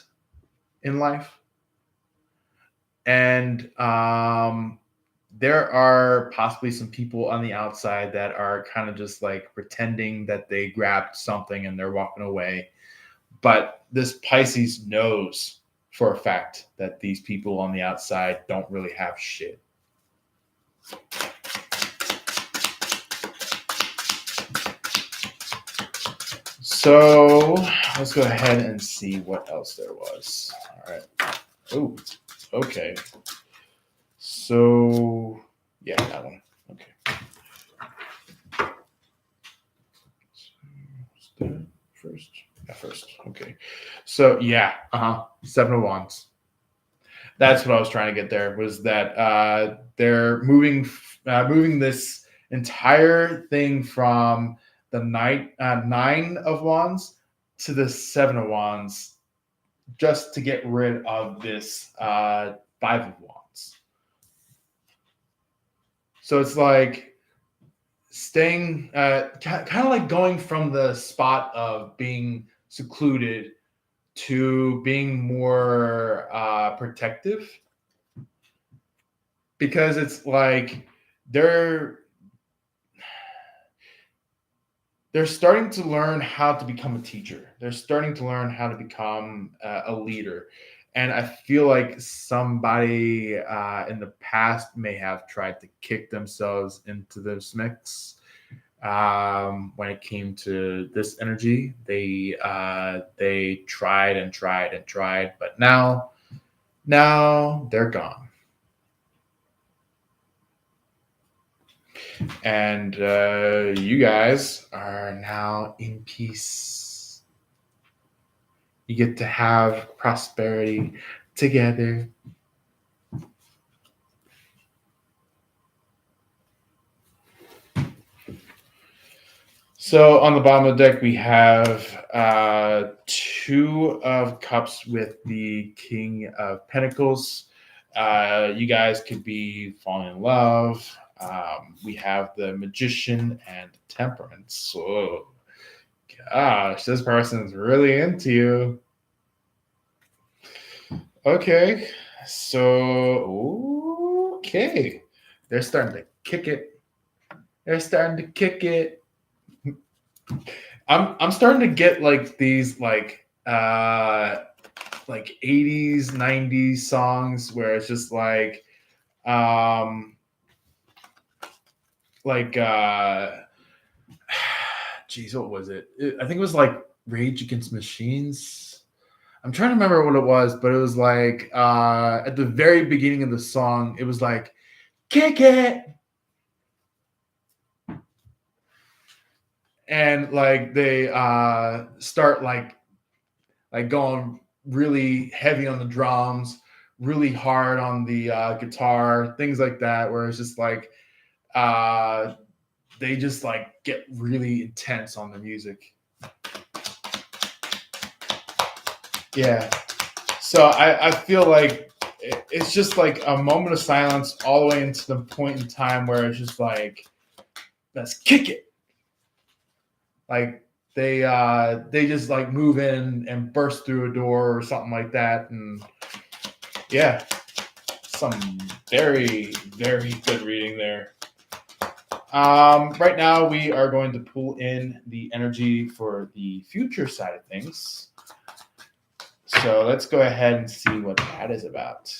[SPEAKER 1] in life. And there are possibly some people on the outside that are kind of just like pretending that they grabbed something and they're walking away. But this Pisces knows for a fact that these people on the outside don't really have shit. So let's go ahead and see what else there was. All right. Oh, okay. So, yeah, that one. Okay. First? Yeah, first. Okay. So, yeah. Seven of Wands. That's what I was trying to get there, was that they're moving this entire thing from the Nine of Wands to the Seven of Wands, just to get rid of this Five of Wands. So it's like staying, kind of like going from the spot of being secluded to being more protective, because it's like they're starting to learn how to become a teacher. They're starting to learn how to become a leader. And I feel like somebody in the past may have tried to kick themselves into this mix. When it came to this energy, they tried and tried and tried, but now they're gone. And you guys are now in peace. You get to have prosperity together. So on the bottom of the deck, we have Two of Cups with the King of Pentacles. You guys could be falling in love. We have the Magician and Temperance. Oh, gosh, this person's really into you. Okay, so they're starting to kick it. They're starting to kick it. I'm starting to get like these like 80s 90s songs where it's just like geez, what was it? I think it was like Rage Against Machines. I'm trying to remember what it was, but it was like at the very beginning of the song, it was like kick it. And like they start like going really heavy on the drums, really hard on the guitar, things like that, where it's just like they just like get really intense on the music. Yeah. So I feel like it's just like a moment of silence all the way into the point in time where it's just like, let's kick it. Like they just like move in and burst through a door or something like that. And yeah, some very, very good reading there. Right now we are going to pull in the energy for the future side of things. So let's go ahead and see what that is about.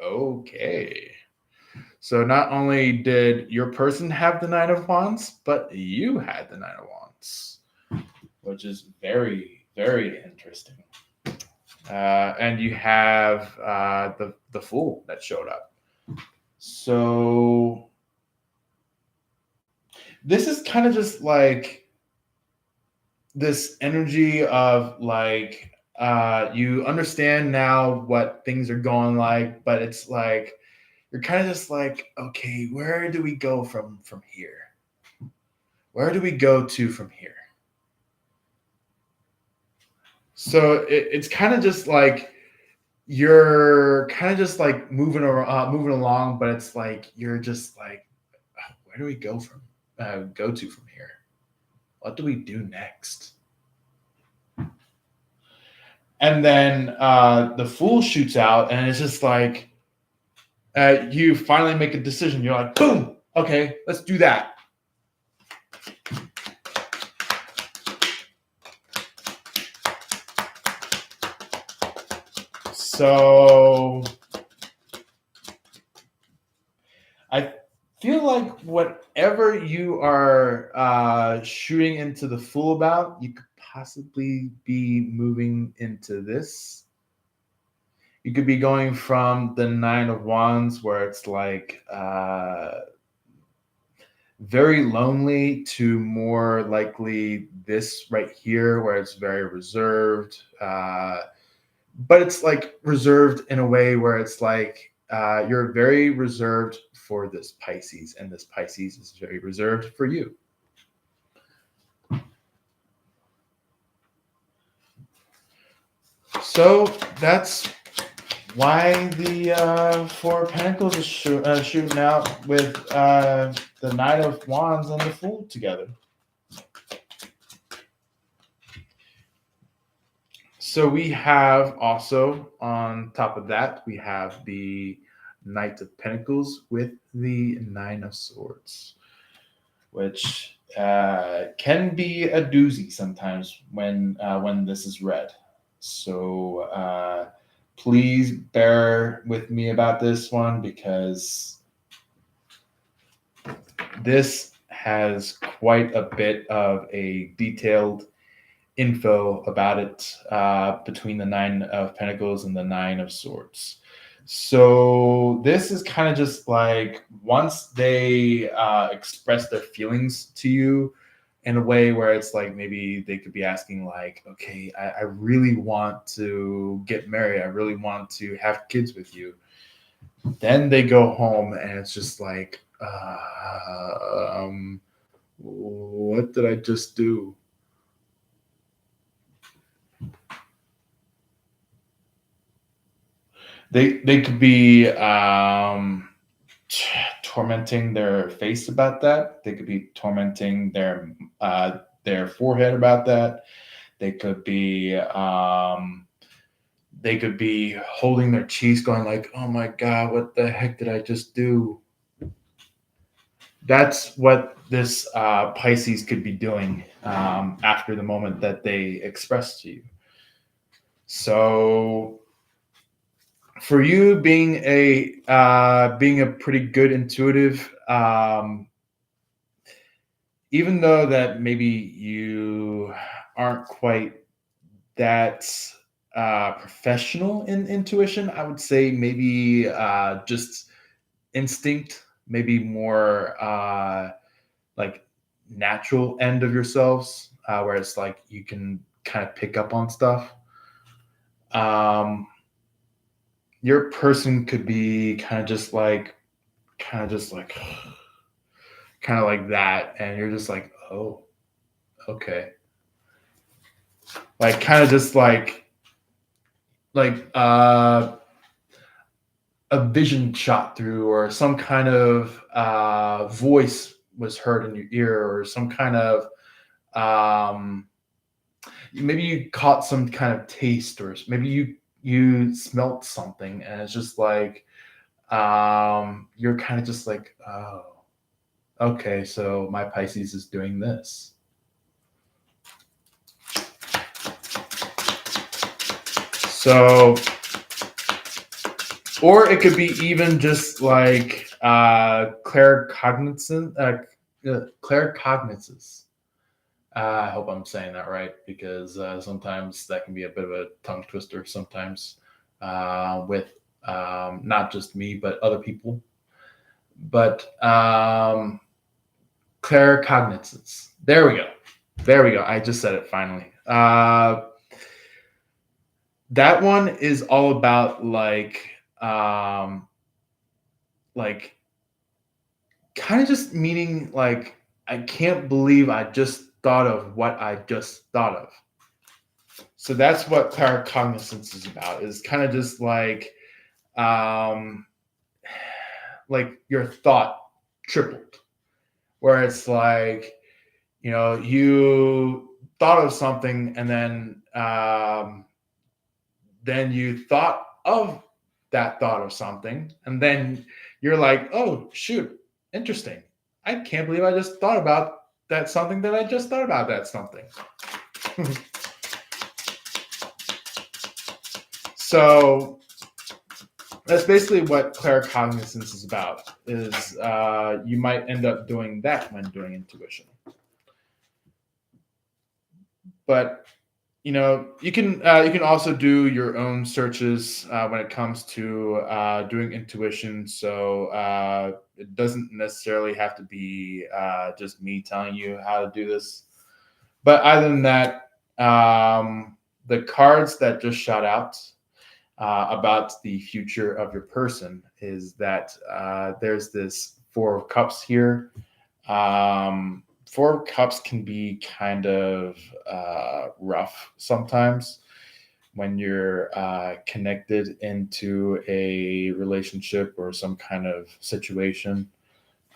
[SPEAKER 1] Okay. So not only did your person have the Nine of Wands, but you had the Nine of Wands, which is very, very interesting. And you have the Fool that showed up. So this is kind of just like this energy of like you understand now what things are going like, but it's like you're kind of just like, okay, where do we go from here? Where do we go to from here? So it's kind of just like you're kind of just like moving along, but it's like you're just like, where do we go to from here? What do we do next? And then the fool shoots out, and it's just like you finally make a decision. You're like, boom, okay, let's do that. So I feel like whatever you are shooting into the fool about, you could possibly be moving into this. You could be going from the Nine of Wands, where it's like very lonely, to more likely this right here, where it's very reserved. But it's like reserved in a way where it's like you're very reserved for this Pisces, and this Pisces is very reserved for you. So that's why the Four of Pentacles is shooting out with the Knight of Wands and the Fool together. So we have also, on top of that, we have the Knight of Pentacles with the Nine of Swords, which can be a doozy sometimes when this is read. So please bear with me about this one, because this has quite a bit of a detailed info about it between the Nine of Pentacles and the Nine of Swords. So this is kind of just like, once they express their feelings to you in a way where it's like, maybe they could be asking like, okay, I really want to get married. I really want to have kids with you. Then they go home and it's just like, what did I just do? They could be tormenting their face about that. They could be tormenting their forehead about that. They could be holding their cheeks, going like, "Oh my God, what the heck did I just do?" That's what this Pisces could be doing after the moment that they express to you. So for you, being a pretty good intuitive, even though that maybe you aren't quite that professional in intuition, I would say maybe just instinct, maybe more like natural end of yourselves, where it's like you can kind of pick up on stuff. Your person could be kind of just like kind of like that, and you're just like, oh, okay, like kind of just like a vision shot through, or some kind of voice was heard in your ear, or some kind of maybe you caught some kind of taste, or maybe you smelt something, and it's just like you're kind of just like, oh, okay, so my Pisces is doing this. So, or it could be even just like claircognizance. Claircognizance. I hope I'm saying that right, because sometimes that can be a bit of a tongue twister sometimes with not just me, but other people. But claircognizance. There we go. There we go. I just said it finally. That one is all about like like kind of just meaning like I can't believe I just thought of what I just thought of. So that's what claircognizance is about. Is kind of just um like your thought tripled, where it's like, you thought of something and then you thought of that thought of something, and then you're like, oh shoot, interesting. I can't believe I just thought about that something that I just thought about that something. So that's basically what claircognizance is about. Is you might end up doing that when doing intuition, but you can also do your own searches when it comes to doing intuition. So it doesn't necessarily have to be just me telling you how to do this. But other than that, the cards that just shot out about the future of your person is that there's this Four of Cups here. Four of Cups can be kind of rough sometimes when you're connected into a relationship or some kind of situation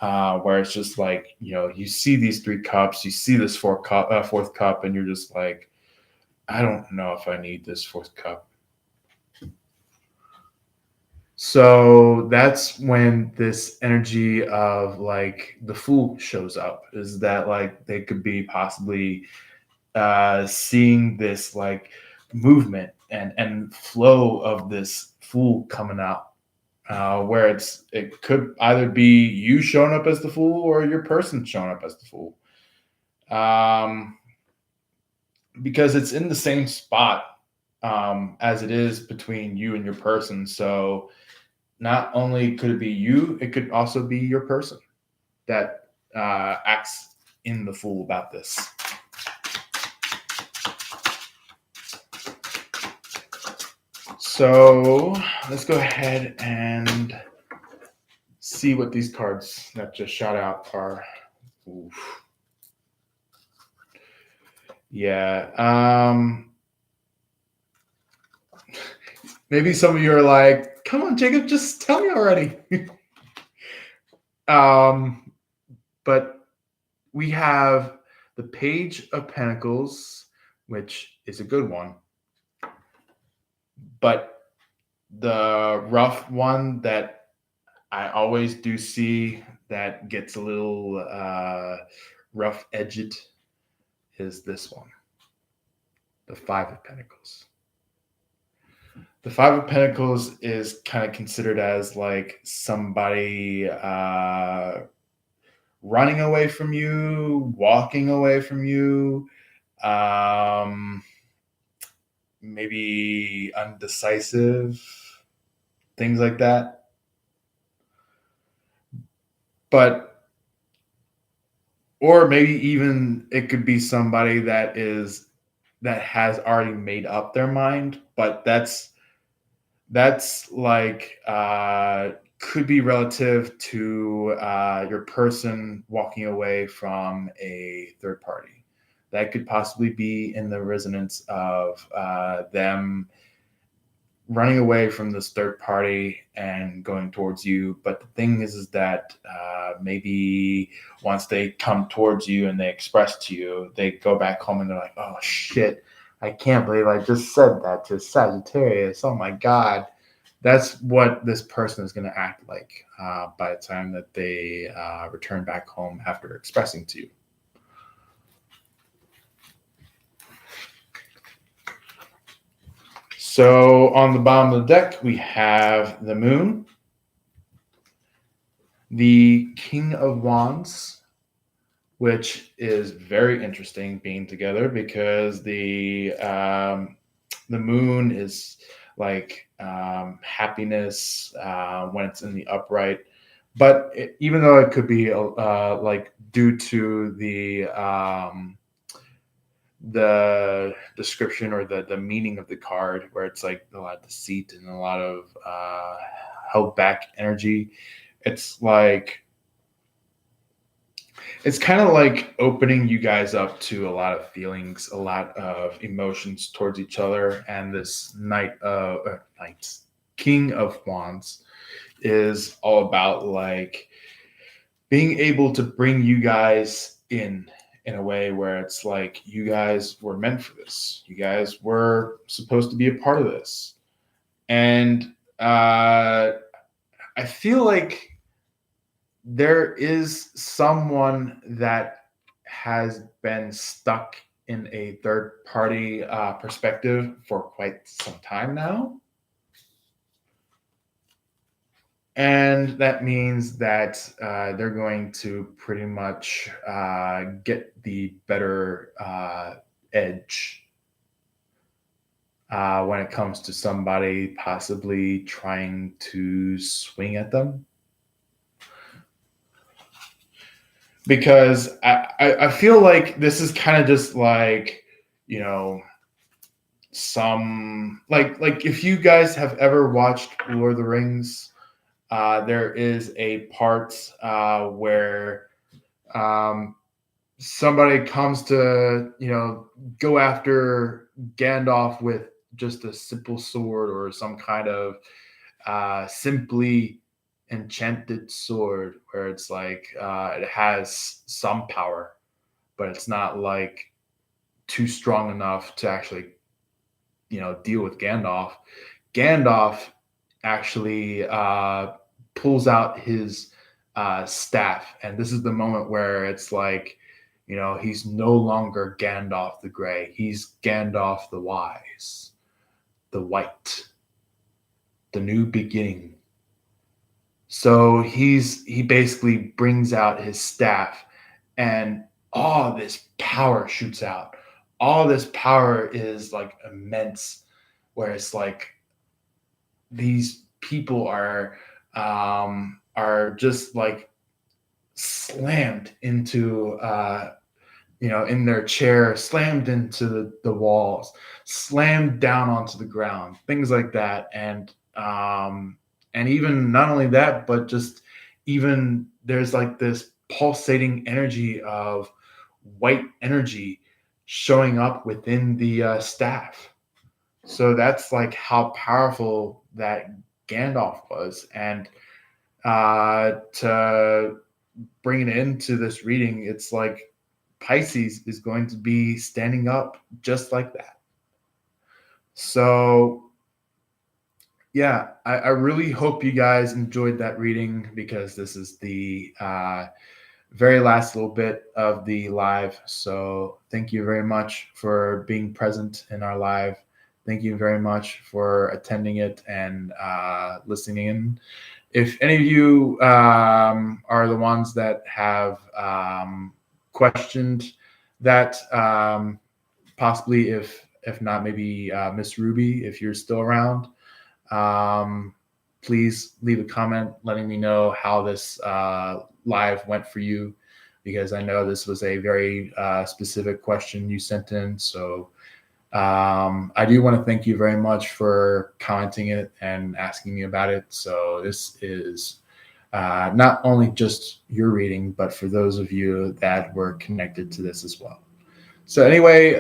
[SPEAKER 1] where it's just like, you see these three cups, you see this fourth cup, and you're just like, I don't know if I need this fourth cup. So that's when this energy of like the Fool shows up, is that like they could be possibly seeing this like movement and flow of this Fool coming out, where it could either be you showing up as the Fool or your person showing up as the Fool, because it's in the same spot as it is between you and your person. So not only could it be you, it could also be your person that acts in the Fool about this. So let's go ahead and see what these cards that just shot out are. Oof. Yeah. Maybe some of you are like, come on, Jacob, just tell me already. But we have the Page of Pentacles, which is a good one. But the rough one that I always do see that gets a little rough edged is this one, the Five of Pentacles. The Five of Pentacles is kind of considered as like somebody running away from you, walking away from you, maybe undecisive, things like that. But, or maybe even it could be somebody that has already made up their mind, but that's like could be relative to your person walking away from a third party. That could possibly be in the resonance of them running away from this third party and going towards you. But the thing is that maybe once they come towards you and they express to you, they go back home and they're like, oh shit, I can't believe I just said that to Sagittarius. Oh my God. That's what this person is going to act like by the time that they return back home after expressing to you. So on the bottom of the deck, we have the Moon, the King of Wands, which is very interesting being together because the Moon is like happiness when it's in the upright, but even though it could be like due to the description or the meaning of the card, where it's like a lot of deceit and a lot of held back energy, it's like it's kind of like opening you guys up to a lot of feelings, a lot of emotions towards each other. And this King of Wands is all about like being able to bring you guys in a way where it's like you guys were meant for this. You guys were supposed to be a part of this. And I feel like there is someone that has been stuck in a third party perspective for quite some time now. And that means that they're going to pretty much get the better edge when it comes to somebody possibly trying to swing at them. Because I feel like this is kind of just like, you know, some like if you guys have ever watched Lord of the Rings, there is a part where somebody comes to, go after Gandalf with just a simple sword or some kind of simply enchanted sword where it's like it has some power, but it's not like too strong enough to actually, deal with Gandalf. Gandalf actually pulls out his staff, and this is the moment where it's like, he's no longer Gandalf the Gray. He's Gandalf the Wise, the White, the new beginning. So he basically brings out his staff, and all this power shoots out. All this power is like immense, where it's like these people are just like slammed into in their chair, slammed into the walls, slammed down onto the ground, things like that. And even not only that, but just even there's like this pulsating energy of white energy showing up within the staff. So that's like how powerful that Gandalf was. And to bring it into this reading, it's like Pisces is going to be standing up just like that. So yeah, I really hope you guys enjoyed that reading, because this is the very last little bit of the live. So thank you very much for being present in our live. Thank you very much for attending it and listening in. If any of you are the ones that have questioned that, possibly if not, maybe Miss Ruby, if you're still around, please leave a comment letting me know how this live went for you, because I know this was a very specific question you sent in. So I do want to thank you very much for commenting it and asking me about it. So this is not only just your reading, but for those of you that were connected to this as well. So anyway,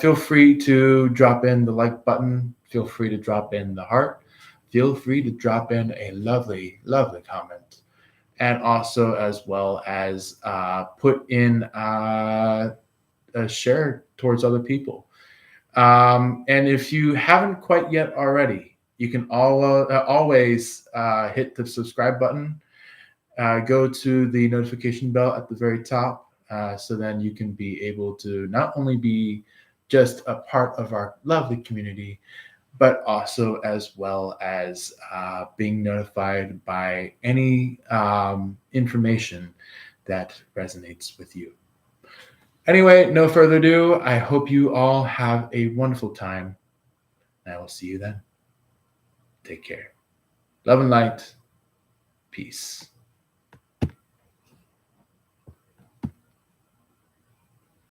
[SPEAKER 1] feel free to drop in the like button. Feel free to drop in the heart. Feel free to drop in a lovely, lovely comment. And also as well as put in a share towards other people. And if you haven't quite yet already, you can always hit the subscribe button. Go to the notification bell at the very top, so then you can be able to not only be just a part of our lovely community, but also as well as being notified by any information that resonates with you. Anyway, no further ado, I hope you all have a wonderful time, and I will see you then. Take care. Love and light. Peace.